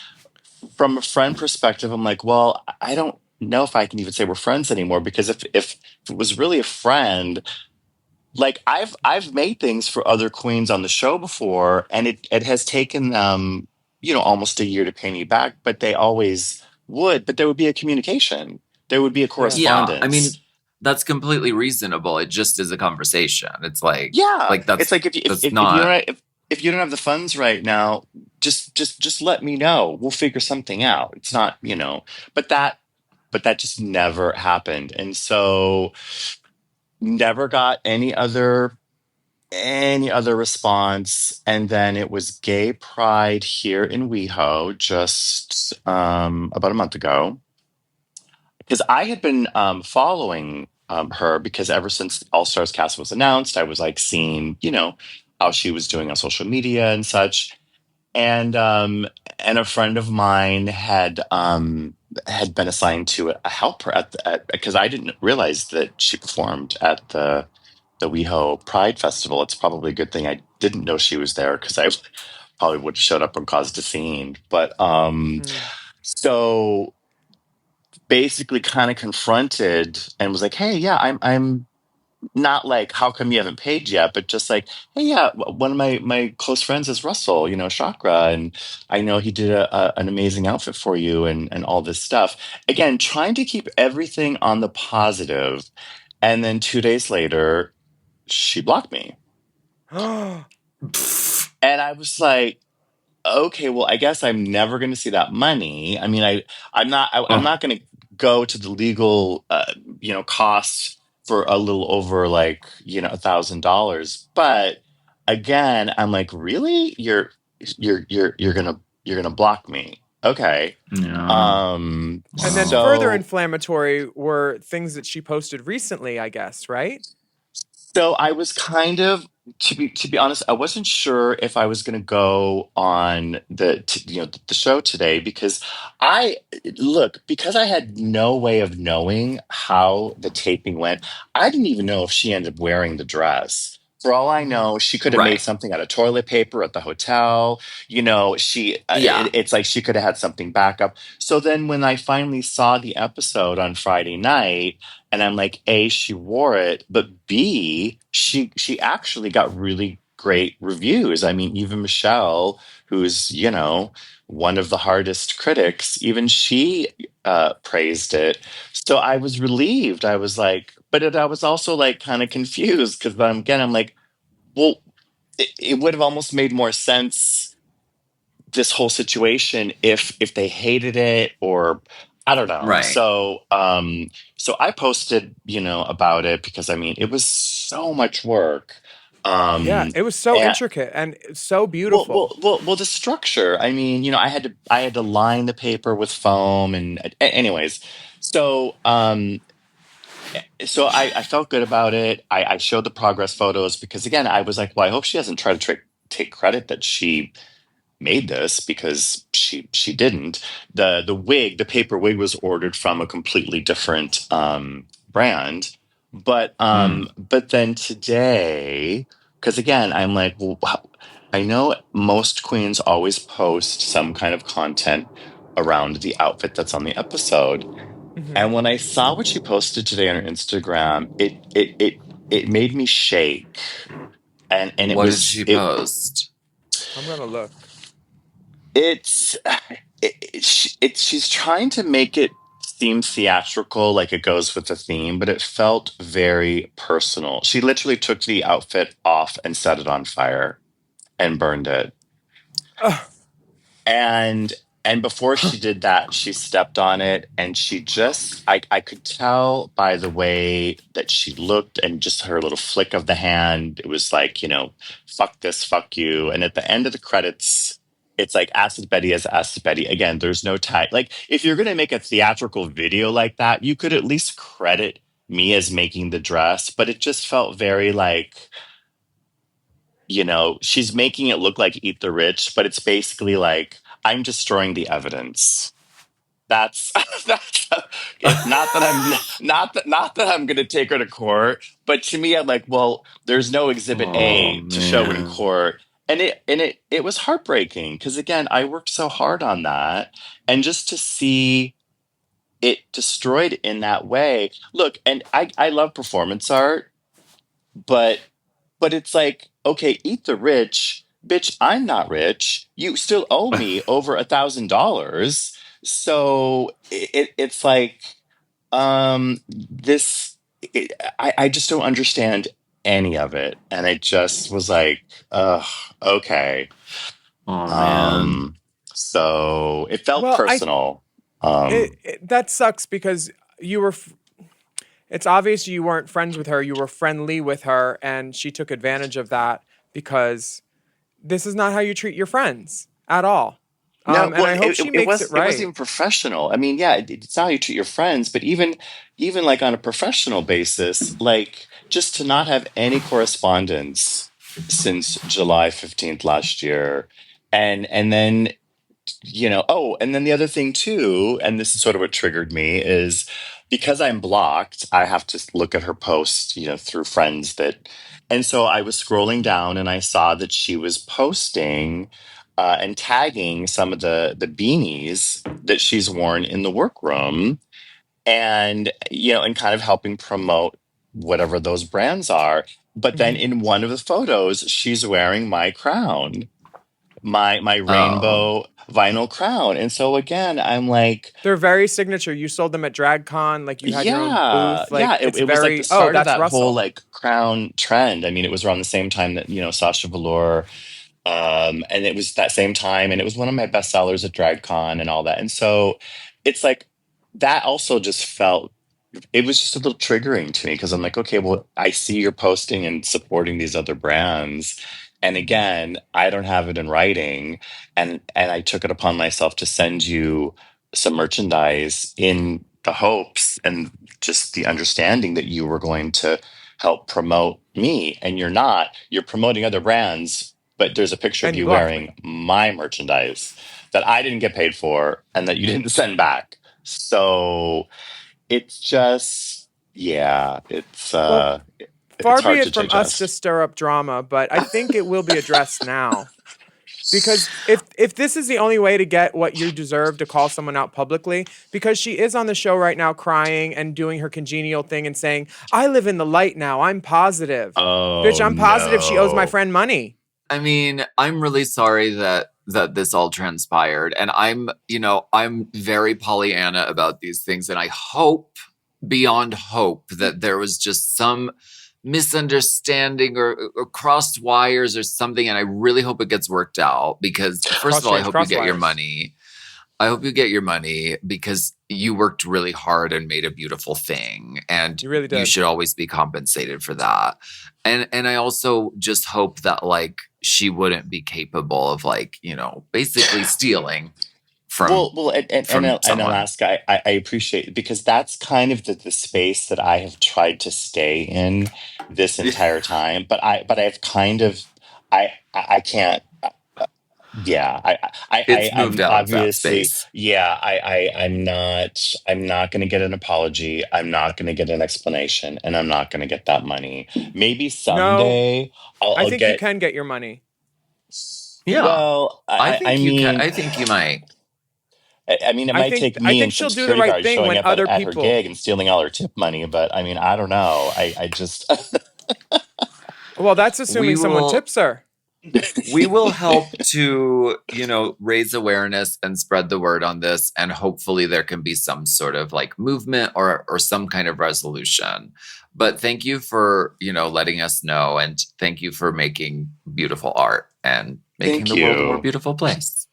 from a friend perspective, I'm like, well, I don't know if I can even say we're friends anymore, because if it was really a friend, like I've made things for other queens on the show before, and it has taken them, almost a year to pay me back, but they always would. But there would be a communication, there would be a correspondence. Yeah, I mean, that's completely reasonable. It just is a conversation. It's like, that's, it's like if you don't have the funds right now, just let me know. We'll figure something out. It's not, but that just never happened. And so never got any other response. And then it was Gay Pride here in WeHo just about a month ago. Because I had been following her, because ever since All Stars cast was announced, I was like seeing, how she was doing on social media and such. And a friend of mine had been assigned to help her because I didn't realize that she performed at the WeHo Pride Festival. It's probably a good thing I didn't know she was there, because I probably would have showed up and caused a scene. But so basically kind of confronted and was like, hey, yeah, I'm not like, how come you haven't paid yet? But just like, hey, yeah, one of my close friends is Russell, Shokra, and I know he did an amazing outfit for you and all this stuff. Again, trying to keep everything on the positive. And then 2 days later, she blocked me. And I was like, okay, well, I guess I'm never going to see that money. I mean, I'm not going to go to the legal, costs for a little over like, $1,000. But again, I'm like, really? You're gonna block me. Okay. Yeah. And then further inflammatory were things that she posted recently, I guess, right? So I was kind of, to be honest, I wasn't sure if I was going to go on the show today, because because I had no way of knowing how the taping went. I didn't even know if she ended up wearing the dress. For all I know, she could have made something out of toilet paper at the hotel. It's like she could have had something back up. So then when I finally saw the episode on Friday night, and I'm like, A, she wore it, but B, she actually got really great reviews. I mean, even Michelle, who's, one of the hardest critics, even she praised it. So I was relieved. I was like, but I was also like kind of confused, because I'm like, well, it would have almost made more sense, this whole situation, if they hated it, or I don't know. Right. So I posted, about it because it was so much work. Yeah, it was so And intricate and so beautiful. well, the structure. I had to line the paper with foam, and anyways, so I felt good about it. I showed the progress photos because again, I was like, well, I hope she doesn't try to take credit that she made this because she didn't. The paper wig was ordered from a completely different brand, but then today, because again, I'm like, well, I know most queens always post some kind of content around the outfit that's on the episode. And when I saw what she posted today on her Instagram, it made me shake. And what did she post? I'm gonna look. She's trying to make it seem theatrical, like it goes with the theme, but it felt very personal. She literally took the outfit off and set it on fire and burned it. And before she did that, she stepped on it, and she just, I could tell by the way that she looked and just her little flick of the hand, it was like, fuck this, fuck you. And at the end of the credits, it's like Acid Betty as Acid Betty. Again, there's no tag. Like, if you're going to make a theatrical video like that, you could at least credit me as making the dress, but it just felt very like, she's making it look like Eat the Rich, but it's basically like, I'm destroying the evidence. That's not that I'm going to take her to court, but to me, I'm like, well, there's no exhibit A to show in court. And it was heartbreaking because again, I worked so hard on that, and just to see it destroyed in that way. Look, and I love performance art, but it's like, okay, Eat the Rich, bitch, I'm not rich. You still owe me over $1,000. So it's like, I just don't understand any of it. And I just was like, okay. Oh, man. So it felt personal. That sucks because you were... It's obvious you weren't friends with her. You were friendly with her, and she took advantage of that because this is not how you treat your friends at all. And I hope she makes it right. It wasn't even professional. It's not how you treat your friends, but even like on a professional basis, like just to not have any correspondence since July 15th last year. And then, and then the other thing too, and this is sort of what triggered me, is because I'm blocked, I have to look at her posts, through friends and so I was scrolling down and I saw that she was posting and tagging some of the beanies that she's worn in the workroom, and and kind of helping promote whatever those brands are. But then in one of the photos, she's wearing my crown, my rainbow vinyl crown. And so again, I'm like, they're very signature. You sold them at DragCon, like you had your own booth. Like, it was like the start of that whole like crown trend. It was around the same time that Sasha Velour, and it was that same time, and it was one of my best sellers at DragCon and all that. And so it's like that also just felt, it was just a little triggering to me because I'm like, okay, well, I see you're posting and supporting these other brands. And again, I don't have it in writing. And I took it upon myself to send you some merchandise in the hopes and just the understanding that you were going to help promote me. And you're not. You're promoting other brands, but there's a picture of you wearing my merchandise that I didn't get paid for and that you didn't send back. So it's just, it's... far be it from us to stir up drama, but I think it will be addressed now. Because if this is the only way to get what you deserve, to call someone out publicly, because she is on the show right now crying and doing her congenial thing and saying, I live in the light now, I'm positive. Oh, bitch, I'm positive she owes my friend money. I'm really sorry that this all transpired. And I'm very Pollyanna about these things. And I hope, beyond hope, that there was just some misunderstanding or crossed wires or something, and I really hope it gets worked out because first of all, I hope you get your money. I hope you get your money because you worked really hard and made a beautiful thing. And You really did. You should always be compensated for that. And I also just hope that like she wouldn't be capable of like, basically stealing from and someone. Alaska, I appreciate it because that's kind of the space that I have tried to stay in this entire time. But I've kind of I can't. Yeah, It's I'm moved out of that obviously, space. yeah, I'm not going to get an apology. I'm not going to get an explanation, and I'm not going to get that money. Maybe someday I I'll think you get. can get your money. Yeah. Well, I think you mean, can. I think you might. I mean, it I might think take I me think and some she'll do the security right guards thing showing when up other at her people. gig and stealing all her tip money. But I mean, I don't know. I just. Well, that's assuming someone tips her. We will help to, raise awareness and spread the word on this. And hopefully there can be some sort of like movement or some kind of resolution. But thank you for, letting us know. And thank you for making beautiful art and making Thank the world a more you. beautiful place.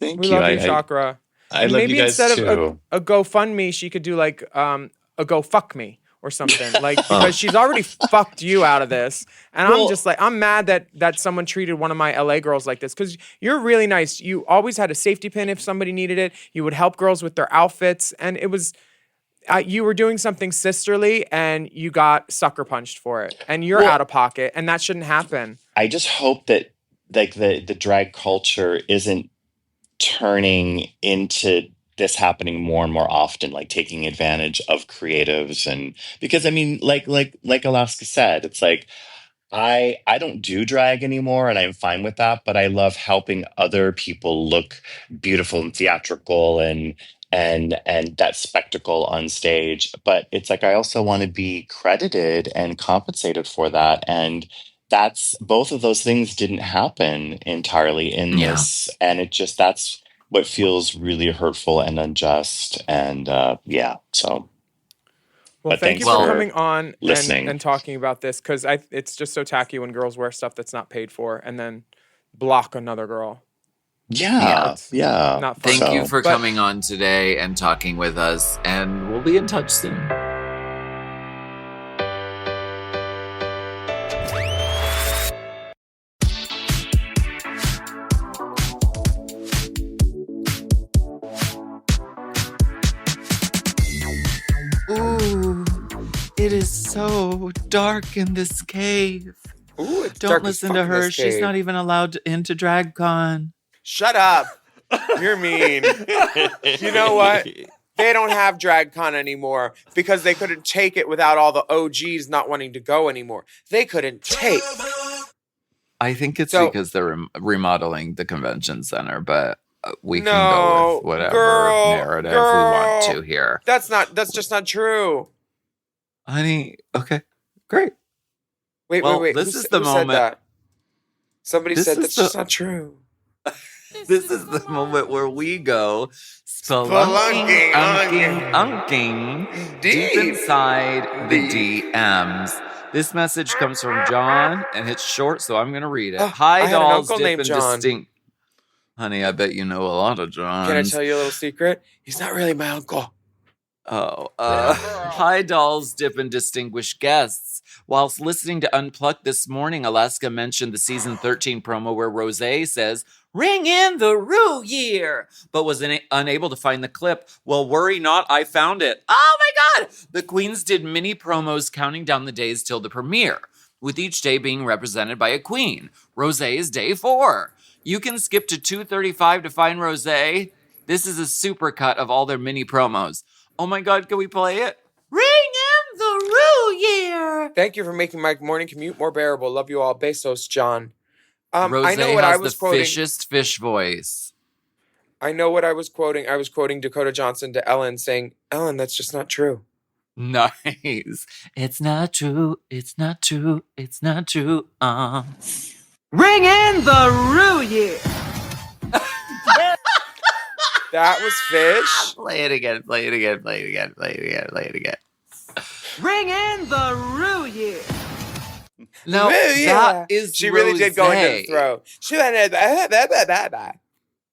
Thank We you. love you, Shokra. I And love maybe you guys instead of too. a GoFundMe, she could do like a Go Fuck Me or something. Like because she's already fucked you out of this. And I'm just like, I'm mad that someone treated one of my LA girls like this. Because you're really nice. You always had a safety pin if somebody needed it. You would help girls with their outfits. And it was you were doing something sisterly and you got sucker punched for it. And you're out of pocket. And that shouldn't happen. I just hope that like the drag culture isn't turning into this happening more and more often, like taking advantage of creatives. And because I mean, like Alaska said, it's like I don't do drag anymore and I'm fine with that, but I love helping other people look beautiful and theatrical and that spectacle on stage. But it's like I also want to be credited and compensated for that. And that's both of those things didn't happen entirely in this. And that's what feels really hurtful and unjust. And so. Well, thank you for coming on listening and talking about this because it's just so tacky when girls wear stuff that's not paid for and then block another girl. Yeah. Not fun. Thank you for coming on today and talking with us, and we'll be in touch soon. Ooh, it is so dark in this cave. Ooh, it's Don't dark listen as to fuck in her. this She's cave. not even allowed into DragCon. Shut up. You're mean. You know what? They don't have DragCon anymore because they couldn't take it without all the OGs not wanting to go anymore. They couldn't take. I think it's because they're remodeling the convention center, but we can go with whatever narrative we want to here. That's just not true. Honey, okay, great. Wait. This is the moment. Said that? Somebody said that's just not true. This is the moment where we go spelunking, unking, deep inside the DMs. This message comes from John, and it's short, so I'm going to read it. Hi, dolls, dip and distinct. Honey, I bet you know a lot of Johns. Can I tell you a little secret? He's not really my uncle. Oh, hi, dolls, dip, and distinguished guests. Whilst listening to Unplugged this morning, Alaska mentioned the season 13 promo where Rosé says, "Ring in the Rue Year," but was unable to find the clip. Well, worry not, I found it. Oh my God! The queens did mini promos counting down the days till the premiere, with each day being represented by a queen. Rosé is day 4. You can skip to 2:35 to find Rosé. This is a super cut of all their mini promos. Oh my God, can we play it? Ring in the Rue Year! Thank you for making my morning commute more bearable. Love you all. Besos, John. Rosé I know what has I was the quoting. fishest fish voice. I know what I was quoting. I was quoting Dakota Johnson to Ellen saying, "Ellen, that's just not true." Nice. It's not true. It's not true. It's not true. Ring in the Rue Year! That was fish. Play it again. Play it again. Play it again. Play it again. Play it again. Ring in the Rue Year! No, that is she really did go into the throat. She went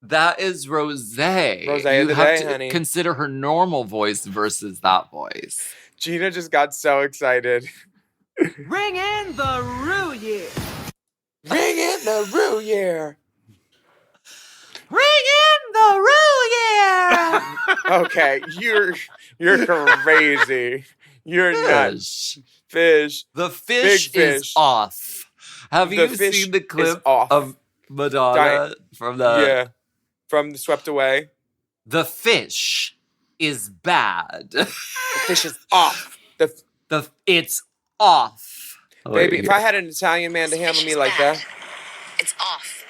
That is Rose. Rose You of the have day, to honey. consider her normal voice versus that voice. Gina just got so excited. Ring in the Rue Year. Ring in the Rue Year. Ring in the Rue Year. Okay, you're crazy. You're nuts. Fish. The fish, Big fish. is off. Have The you fish seen the is clip off. of Madonna from the from Swept Away? The fish is bad. The fish is off. It's off. Baby, if I had an Italian man to handle me like that. It's off.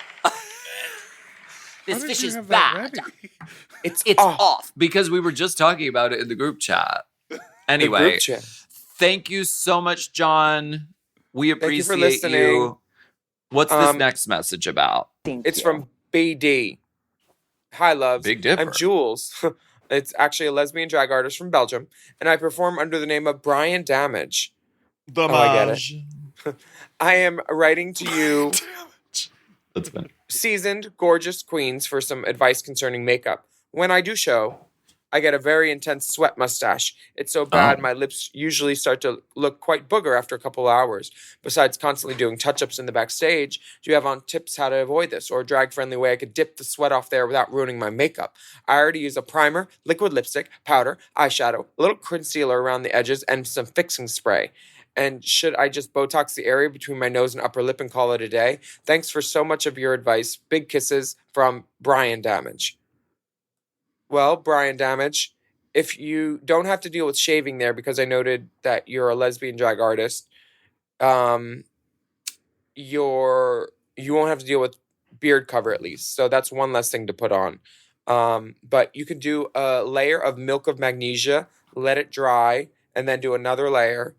This fish is bad. It's off. Because we were just talking about it in the group chat. Anyway, thank you so much, John. We appreciate for listening. you. What's this next message about? It's from BD. Hi, loves. Big Dipper. I'm Jules. It's actually a lesbian drag artist from Belgium, and I perform under the name of Brian Damage. I get it. I am writing to you, That's better. seasoned, gorgeous queens, for some advice concerning makeup. When I do show, I get a very intense sweat mustache. It's so bad, my lips usually start to look quite booger after a couple hours. Besides constantly doing touch-ups in the backstage, do you have on tips how to avoid this, or a drag-friendly way I could dip the sweat off there without ruining my makeup? I already use a primer, liquid lipstick, powder, eyeshadow, a little concealer around the edges, and some fixing spray. And should I just Botox the area between my nose and upper lip and call it a day? Thanks for so much of your advice. Big kisses from Brian Damage. Well, Brian Damage, if you don't have to deal with shaving there, because I noted that you're a lesbian drag artist, you won't have to deal with beard cover at least. So that's one less thing to put on. But you can do a layer of milk of magnesia, let it dry, and then do another layer,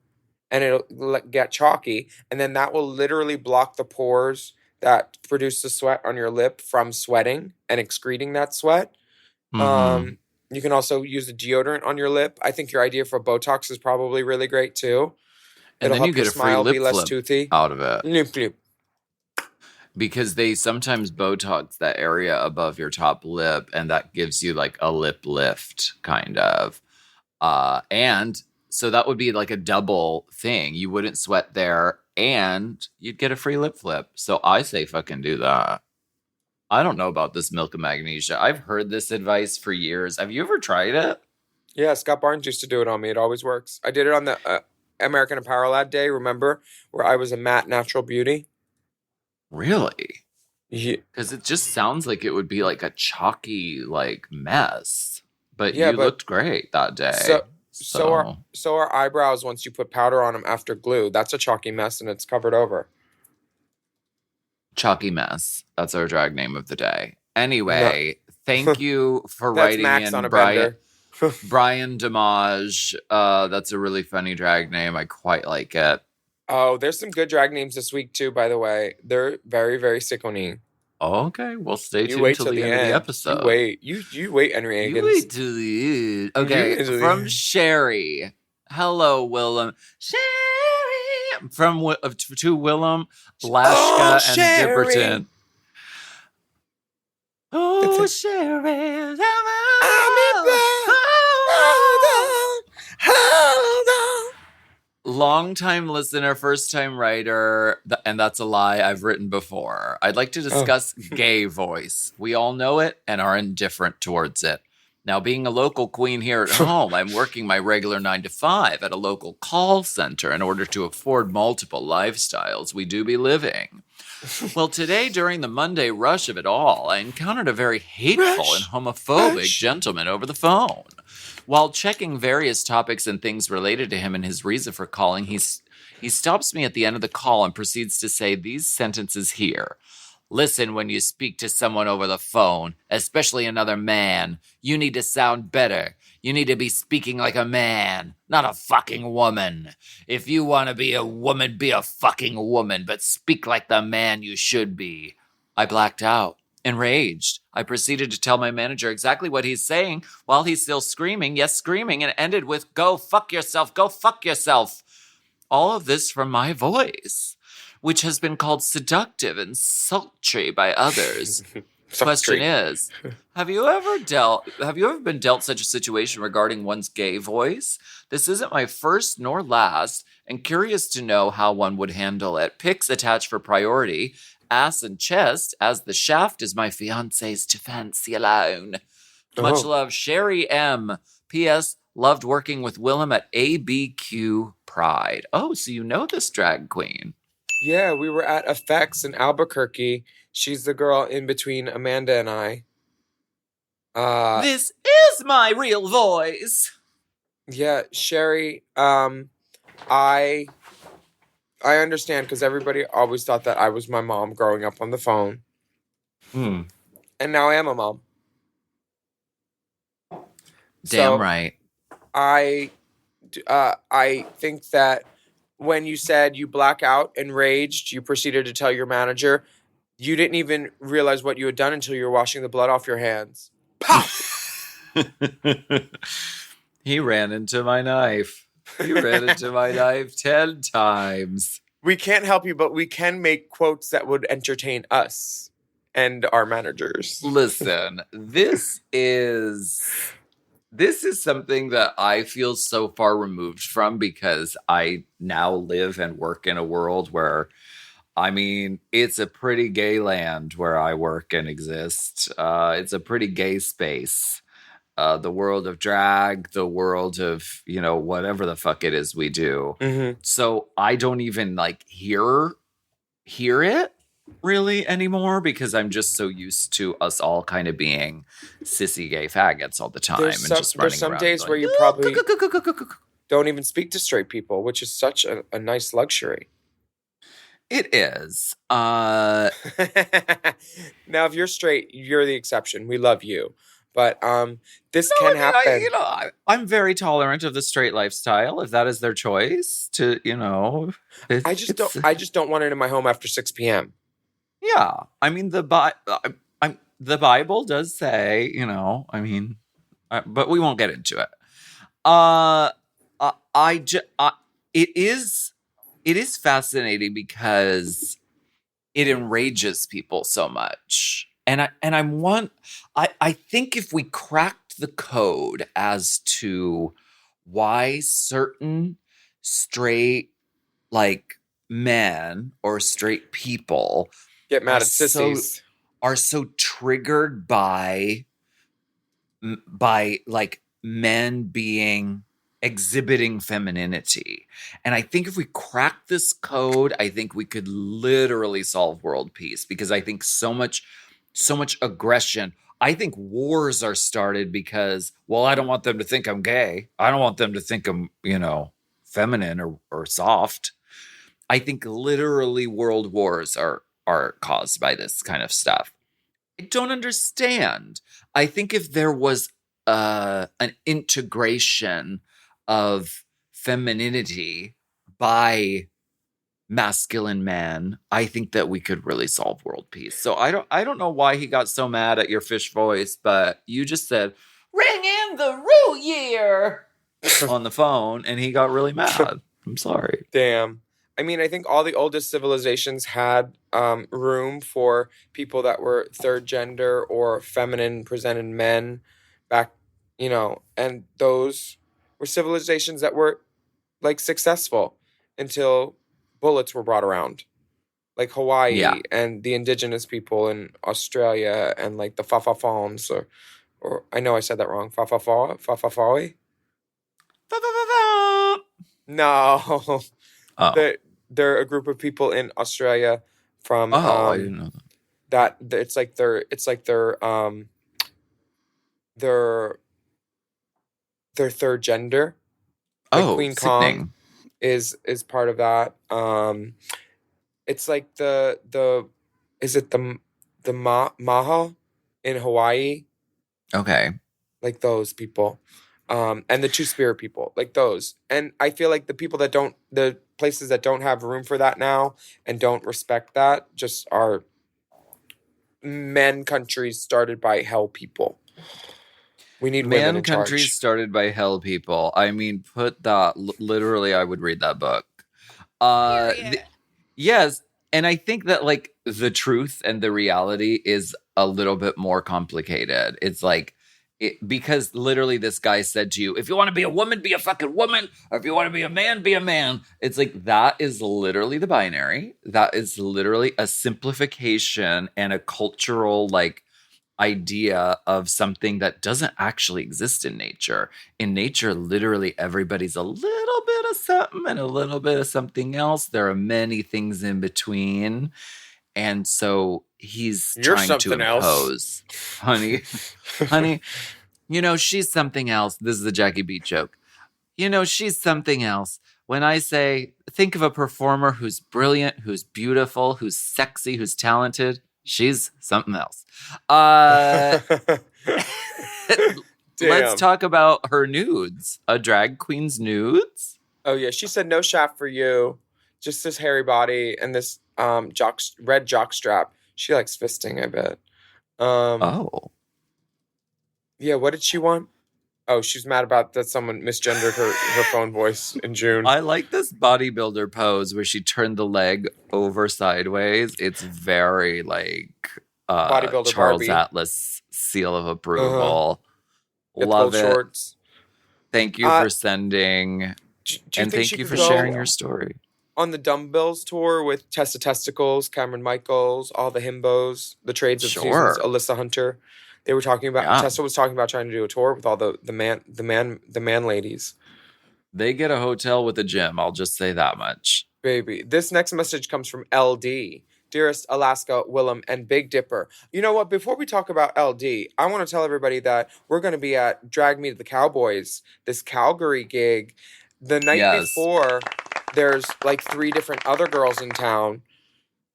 and it'll get chalky, and then that will literally block the pores that produce the sweat on your lip from sweating and excreting that sweat. Mm-hmm. You can also use a deodorant on your lip. I think your idea for Botox is probably really great too. And then you get a free lip be less flip toothy. out of it. Lip flip. Because they sometimes Botox that area above your top lip, and that gives you like a lip lift, kind of. And so that would be like a double thing. You wouldn't sweat there, and you'd get a free lip flip. So I say fucking do that. I don't know about this milk of magnesia. I've heard this advice for years. Have you ever tried it? Yeah, Scott Barnes used to do it on me. It always works. I did it on the American Apparel Ad Day, remember? Where I was a matte natural beauty. Really? Yeah. Because it just sounds like it would be like a chalky like mess. But you looked great that day. So are eyebrows once you put powder on them after glue. That's a chalky mess and it's covered over. Chalky Mess. That's our drag name of the day. Anyway, thank you for writing Max in, on a Brian. bender. Brian Damage. That's a really funny drag name. I quite like it. Oh, there's some good drag names this week too, by the way. They're very, very sickoning. Okay, well, stay tuned till the end of the episode. You wait, Henry Higgins. You wait till the end. Okay, from Sherry. Hello, Willam. Sherry! From to Willam, Lashka, and Dipperton. Oh, Sherry. Hold on. Long-time listener, first-time writer, and that's a lie I've written before. I'd like to discuss gay voice. We all know it and are indifferent towards it. Now, being a local queen here at home, I'm working my regular 9 to 5 at a local call center in order to afford multiple lifestyles we do be living. Well, today, during the Monday rush of it all, I encountered a very hateful and homophobic gentleman over the phone. While checking various topics and things related to him and his reason for calling, he stops me at the end of the call and proceeds to say these sentences here. Listen, when you speak to someone over the phone, especially another man, you need to sound better. You need to be speaking like a man, not a fucking woman. If you want to be a woman, be a fucking woman, but speak like the man you should be. I blacked out. Enraged, I proceeded to tell my manager exactly what he's saying while he's still screaming, yes, screaming, and ended with, go fuck yourself, go fuck yourself. All of this from my voice, which has been called seductive and sultry by others. Question is, have you ever been dealt such a situation regarding one's gay voice? This isn't my first nor last, and curious to know how one would handle it. Pics attached for priority, ass and chest, as the shaft is my fiance's to fancy alone. Much love, Sherry M. P.S. Loved working with Willam at ABQ Pride. Oh, so you know this drag queen. Yeah, we were at Effects in Albuquerque. She's the girl in between Amanda and I. This is my real voice. Yeah, Sherry, I understand because everybody always thought that I was my mom growing up on the phone. And now I am a mom. Damn right. I think that when you said you black out, enraged, you proceeded to tell your manager, you didn't even realize what you had done until you were washing the blood off your hands. Pow! He ran into my knife. He ran into my knife 10 times. We can't help you, but we can make quotes that would entertain us and our managers. Listen, this is something that I feel so far removed from because I now live and work in a world where, I mean, it's a pretty gay land where I work and exist. It's a pretty gay space. The world of drag, the world of, whatever the fuck it is we do. Mm-hmm. So I don't even hear it really anymore because I'm just so used to us all kind of being sissy gay faggots all the time. There's some days where you probably don't even speak to straight people, which is such a nice luxury. It is. Now, if you're straight, you're the exception. We love you. But this can happen. I'm very tolerant of the straight lifestyle. If that is their choice, to I just don't want it in my home after 6 p.m. Yeah, I mean the Bible does say, but we won't get into it. It is fascinating because it enrages people so much. And I think if we cracked the code as to why certain straight men or straight people get mad at sissies are so triggered by men exhibiting femininity. And I think if we crack this code, I think we could literally solve world peace because I think so much aggression. I think wars are started because, I don't want them to think I'm gay. I don't want them to think I'm, feminine or soft. I think literally world wars are caused by this kind of stuff. I don't understand. I think if there was an integration of femininity by masculine man, I think that we could really solve world peace. So I don't know why he got so mad at your fish voice, but you just said, "Ring in the Rue Year" on the phone, and he got really mad. I'm sorry. Damn. I mean, I think all the oldest civilizations had room for people that were third gender or feminine presented men back, and those were civilizations that were successful until bullets were brought around, like Hawaii and the indigenous people in Australia and the Fafafons or I know I said that wrong. Fafafawi? No. Oh. They're a group of people in Australia from I didn't know that. It's their third gender. Queen Kong is part of that. It's like the is it the Maha in Hawaii? Okay. Like those people. And the two-spirit people, like those. And I feel like the places that don't have room for that now and don't respect that just are men countries started by hell people. We need women in charge. Countries started by hell people. I mean, put that, literally, I would read that book. Yes, and I think that, the truth and the reality is a little bit more complicated. It's like, because literally this guy said to you, if you want to be a woman, be a fucking woman. Or if you want to be a man, be a man. It's like, that is literally the binary. That is literally a simplification and a cultural like idea of something that doesn't actually exist in nature. In nature, literally everybody's a little bit of something and a little bit of something else. There are many things in between. And so he's trying to impose. Honey, she's something else. This is a Jackie Beat joke. She's something else. When I say, think of a performer who's brilliant, who's beautiful, who's sexy, who's talented, she's something else. Let's talk about her nudes. A drag queen's nudes? Oh, yeah. She said, no shaft for you. Just this hairy body and this red jock strap. She likes fisting, I bet. Yeah, what did she want? Oh, she's mad about that someone misgendered her phone voice in June. I like this bodybuilder pose where she turned the leg over sideways. It's very like bodybuilder Charles Barbie. Atlas seal of approval. Love it. Shorts. Thank you for sending. And thank you for sharing your story. On the Dumbbells tour with Tessa Testicles, Cameron Michaels, all the himbos, the trades of seasons, Alyssa Hunter. They were talking about Tessa was talking about trying to do a tour with all the man ladies. They get a hotel with a gym, I'll just say that much. Baby. This next message comes from LD. Dearest Alaska, Willam, and Big Dipper. You know what? Before we talk about LD, I want to tell everybody that we're going to be at Drag Me to the Cowboys, this Calgary gig. The night before, there's like 3 different other girls in town.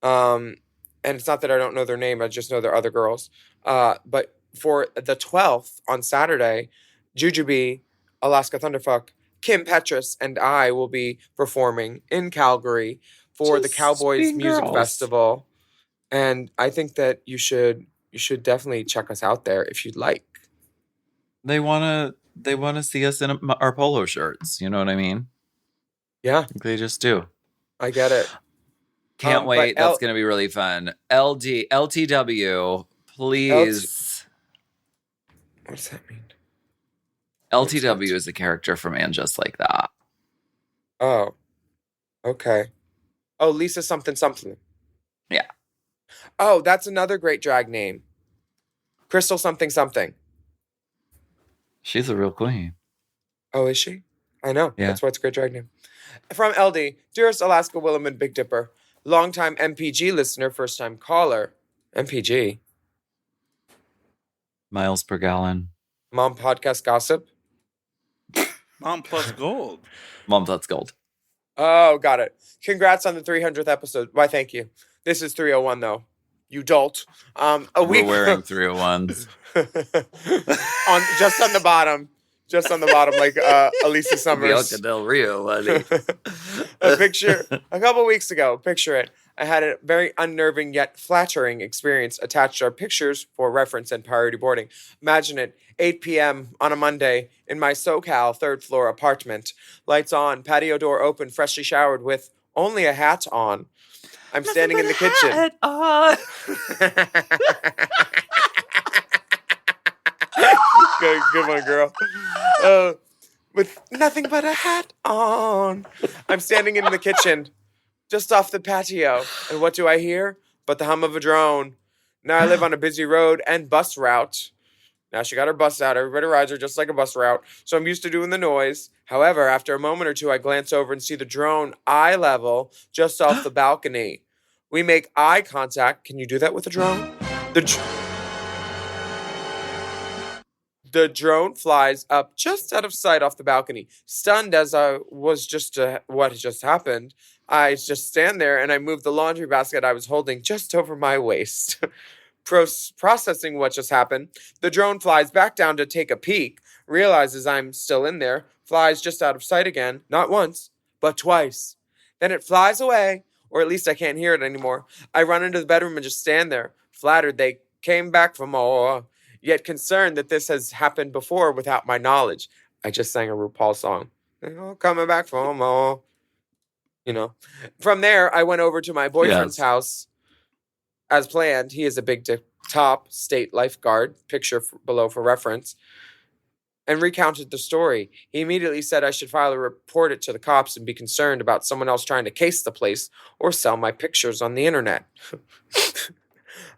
And it's not that I don't know their name. I just know they're other girls. But for the 12th on Saturday, Jujubee, Alaska Thunderfuck, Kim Petras, and I will be performing in Calgary for the Cowboys Music Festival. And I think that you should definitely check us out there if you'd like. They want to see us in our polo shirts. You know what I mean? Yeah. They just do. I get it. Can't wait. That's going to be really fun. LTW, please. What does that mean? LTW is a character from And Just Like That. Oh. Okay. Oh, Lisa something. Yeah. Oh, that's another great drag name. Crystal something. She's a real queen. Oh, is she? I know. Yeah. That's why it's a great drag name. From LD, dearest Alaska, Willam, and Big Dipper, longtime MPG listener, first time caller. MPG. Miles per gallon. Mom podcast gossip. Mom plus gold. Mom plus gold. Oh, got it. Congrats on the 300th episode. Why, thank you. This is 301 though. You dolt. We're wearing 301s. Just on the bottom. Just on the bottom, like Alicia Summers. Bianca Del Rio, buddy. A couple weeks ago, picture it. I had a very unnerving yet flattering experience attached to our pictures for reference and priority boarding. Imagine it, 8 p.m. on a Monday in my SoCal 3rd floor apartment. Lights on, patio door open, freshly showered with only a hat on. I'm standing in the kitchen. Hat on. Good one, girl. With nothing but a hat on. I'm standing in the kitchen, just off the patio. And what do I hear? But the hum of a drone. Now I live on a busy road and bus route. Now she got her bus out. Everybody rides her just like a bus route. So I'm used to doing the noise. However, after a moment or two, I glance over and see the drone eye level just off the balcony. We make eye contact. Can you do that with a drone? The drone flies up just out of sight off the balcony. Stunned as I was just what just happened, I just stand there and I move the laundry basket I was holding just over my waist. Processing what just happened, the drone flies back down to take a peek, realizes I'm still in there, flies just out of sight again, not once, but twice. Then it flies away, or at least I can't hear it anymore. I run into the bedroom and just stand there, flattered they came back for more. Yet concerned that this has happened before without my knowledge. I just sang a RuPaul song. Coming back for more. You know. From there, I went over to my boyfriend's house. As planned, he is a big top state lifeguard, picture below for reference, and recounted the story. He immediately said I should file a report it to the cops and be concerned about someone else trying to case the place or sell my pictures on the internet.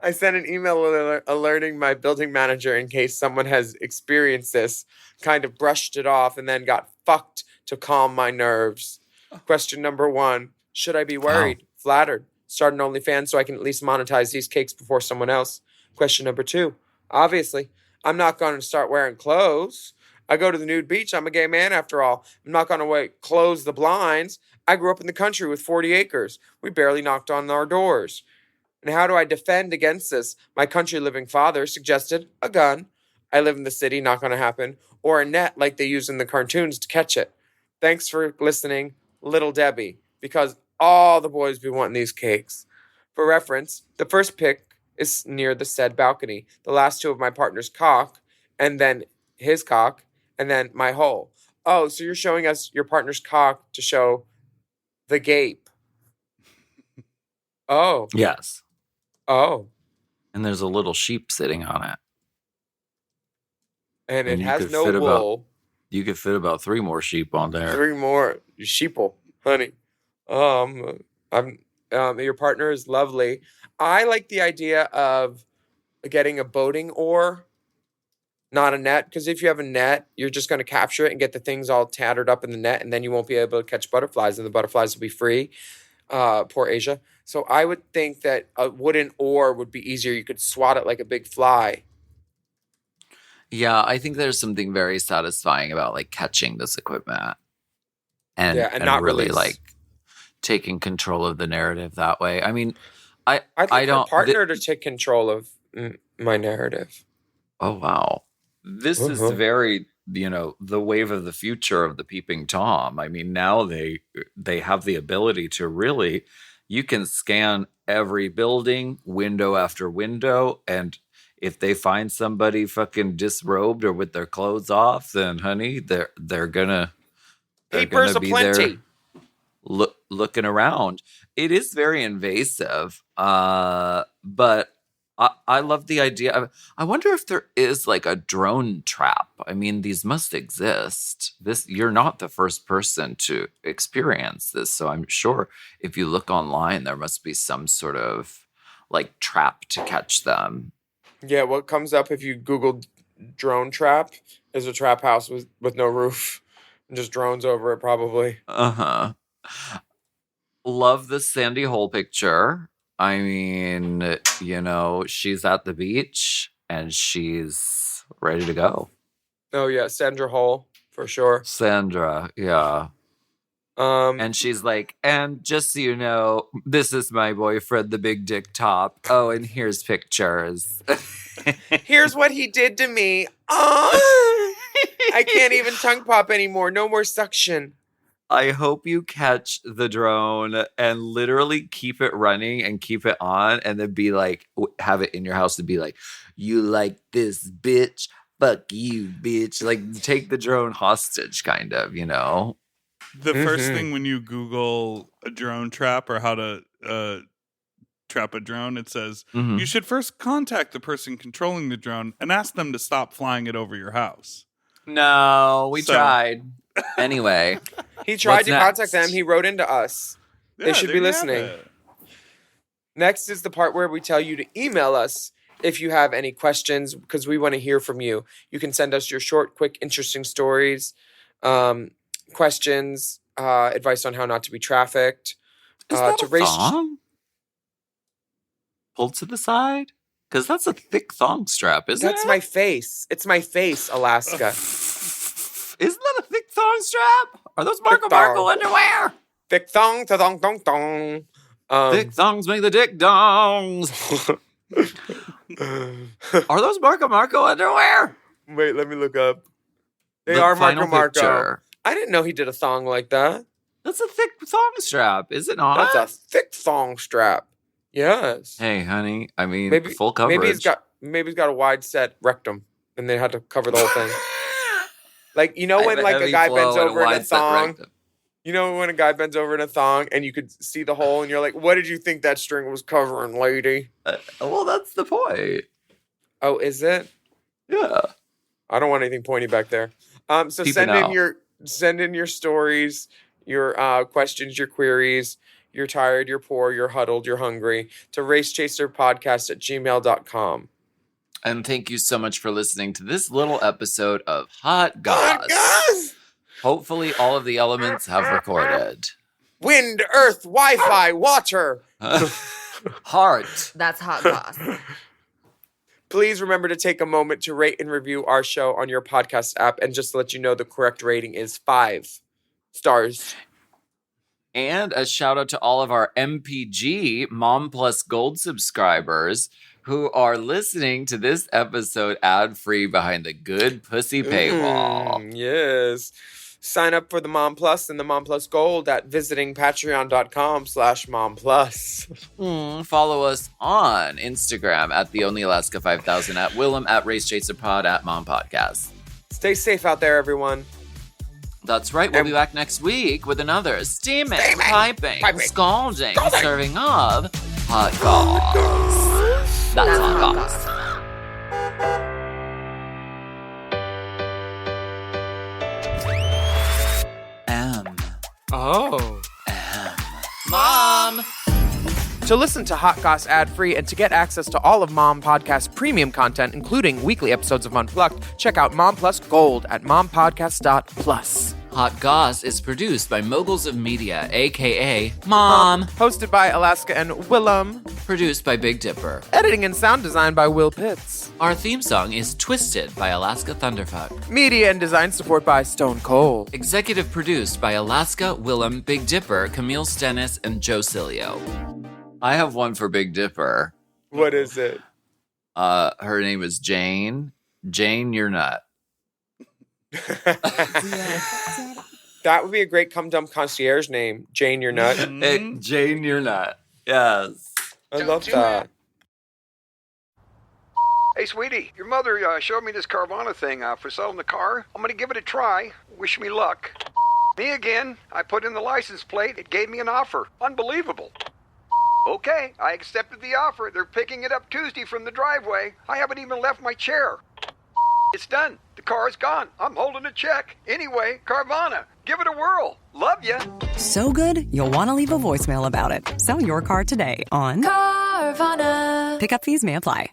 I sent an email alerting my building manager in case someone has experienced this, kind of brushed it off, and then got fucked to calm my nerves. Question number 1, should I be worried, flattered, start an OnlyFans so I can at least monetize these cakes before someone else? Question number 2, obviously, I'm not going to start wearing clothes. I go to the nude beach. I'm a gay man after all. I'm not going to close the blinds. I grew up in the country with 40 acres. We barely knocked on our doors. And how do I defend against this? My country-living father suggested a gun. I live in the city, not going to happen. Or a net like they use in the cartoons to catch it. Thanks for listening, Little Debbie, because all the boys be wanting these cakes. For reference, the first pic is near the said balcony. The last 2 of my partner's cock, and then his cock, and then my hole. Oh, so you're showing us your partner's cock to show the gape. Oh. Yes. Oh. And there's a little sheep sitting on it. And it has no wool. You could fit about 3 more sheep on there. 3 more sheeple, honey. Your partner is lovely. I like the idea of getting a boating oar, not a net, because if you have a net, you're just going to capture it and get the things all tattered up in the net, and then you won't be able to catch butterflies, and the butterflies will be free. Poor Asia. So I would think that a wooden oar would be easier. You could swat it like a big fly. Yeah, I think there's something very satisfying about like catching this equipment and not really like taking control of the narrative that way. I mean, I like don't my partner to take control of my narrative. Oh wow, this is very the wave of the future of the Peeping Tom. I mean, now they have the ability to really, you can scan every building, window after window, and if they find somebody fucking disrobed or with their clothes off, then honey, they're gonna be there looking around. It is very invasive, but I love the idea. I wonder if there is like a drone trap. I mean, these must exist. You're not the first person to experience this, so I'm sure if you look online, there must be some sort of like trap to catch them. Yeah, what comes up if you Google drone trap is a trap house with no roof and just drones over it, probably. Love the Sandy Hole picture. I mean, she's at the beach and she's ready to go. Oh, yeah, Sandra Hole, for sure. Sandra, yeah. And she's like, and just so you know, this is my boyfriend, the big dick top. Oh, and here's pictures. Here's what he did to me. Oh, I can't even tongue pop anymore. No more suction. I hope you catch the drone and literally keep it running and keep it on and then be like, have it in your house and be like, you like this, bitch? Fuck you, bitch. Like, take the drone hostage, kind of, The first thing when you Google a drone trap or how to trap a drone, it says you should first contact the person controlling the drone and ask them to stop flying it over your house. No, we tried. Anyway. He tried to contact them. He wrote into us. Yeah, they should be listening. Next is the part where we tell you to email us if you have any questions, because we want to hear from you. You can send us your short, quick, interesting stories, questions, advice on how not to be trafficked. Is that a thong? Pulled to the side? Because that's a thick thong strap, isn't it? That's my face. It's my face, Alaska. Isn't that a thick thong strap? Are those Marco underwear? Thick thong, thong, thong, thong. Thick thongs make the dick dongs. Are those Marco underwear? Wait, let me look up. They are Marco. I didn't know he did a thong like that. That's a thick thong strap, is it not? That's a thick thong strap. Yes. Hey, honey. I mean, full coverage. Maybe he's got a wide set rectum, and they had to cover the whole thing. Like, when like a guy bends over in a thong. When a guy bends over in a thong and you could see the hole and you're like, what did you think that string was covering, lady? Well, that's the point. Oh, is it? Yeah. I don't want anything pointy back there. So Peeping send out. in your stories, your questions, your queries. You're tired, you're poor, you're huddled, you're hungry, to racechaserpodcast@gmail.com. And thank you so much for listening to this little episode of Hot Goss. Hopefully all of the elements have recorded. Wind, earth, Wi-Fi, water. Heart. That's Hot Goss. Please remember to take a moment to rate and review our show on your podcast app. And just to let you know, the correct rating is 5 stars. And a shout out to all of our MPG Mom Plus Gold subscribers who are listening to this episode ad-free behind the good pussy paywall. Yes. Sign up for the Mom Plus and the Mom Plus Gold at visiting patreon.com/Mom Plus. Follow us on Instagram at the Only Alaska 5000, at Willam, at RaceChaserPod, at Mom Podcast. Stay safe out there, everyone. That's right. We'll be back next week with another steaming, piping, scalding, serving of Hot Goss. That's Hot Goss. Mom! To listen to Hot Goss ad-free and to get access to all of Mom Podcast premium content, including weekly episodes of Unplugged, check out Mom Plus Gold at mompodcast.plus. Hot Goss is produced by Moguls of Media, a.k.a. Mom. Hosted by Alaska and Willam. Produced by Big Dipper. Editing and sound design by Will Pitts. Our theme song is Twisted by Alaska Thunderfuck. Media and design support by Stone Cold. Executive produced by Alaska, Willam, Big Dipper, Camille Stennis, and Joe Cilio. I have one for Big Dipper. What is it? Her name is Jane. Jane, you're nut. That would be a great Cum Dump concierge name. Jane, you're nut. Hey, Jane, you're nut. Yes. I love that. Hey, sweetie, your mother showed me this Carvana thing for selling the car. I'm going to give it a try. Wish me luck. Me again. I put in the license plate. It gave me an offer. Unbelievable. Okay, I accepted the offer. They're picking it up Tuesday from the driveway. I haven't even left my chair. It's done. The car is gone. I'm holding a check. Anyway, Carvana, give it a whirl. Love ya. So good, you'll want to leave a voicemail about it. Sell your car today on Carvana. Pickup fees may apply.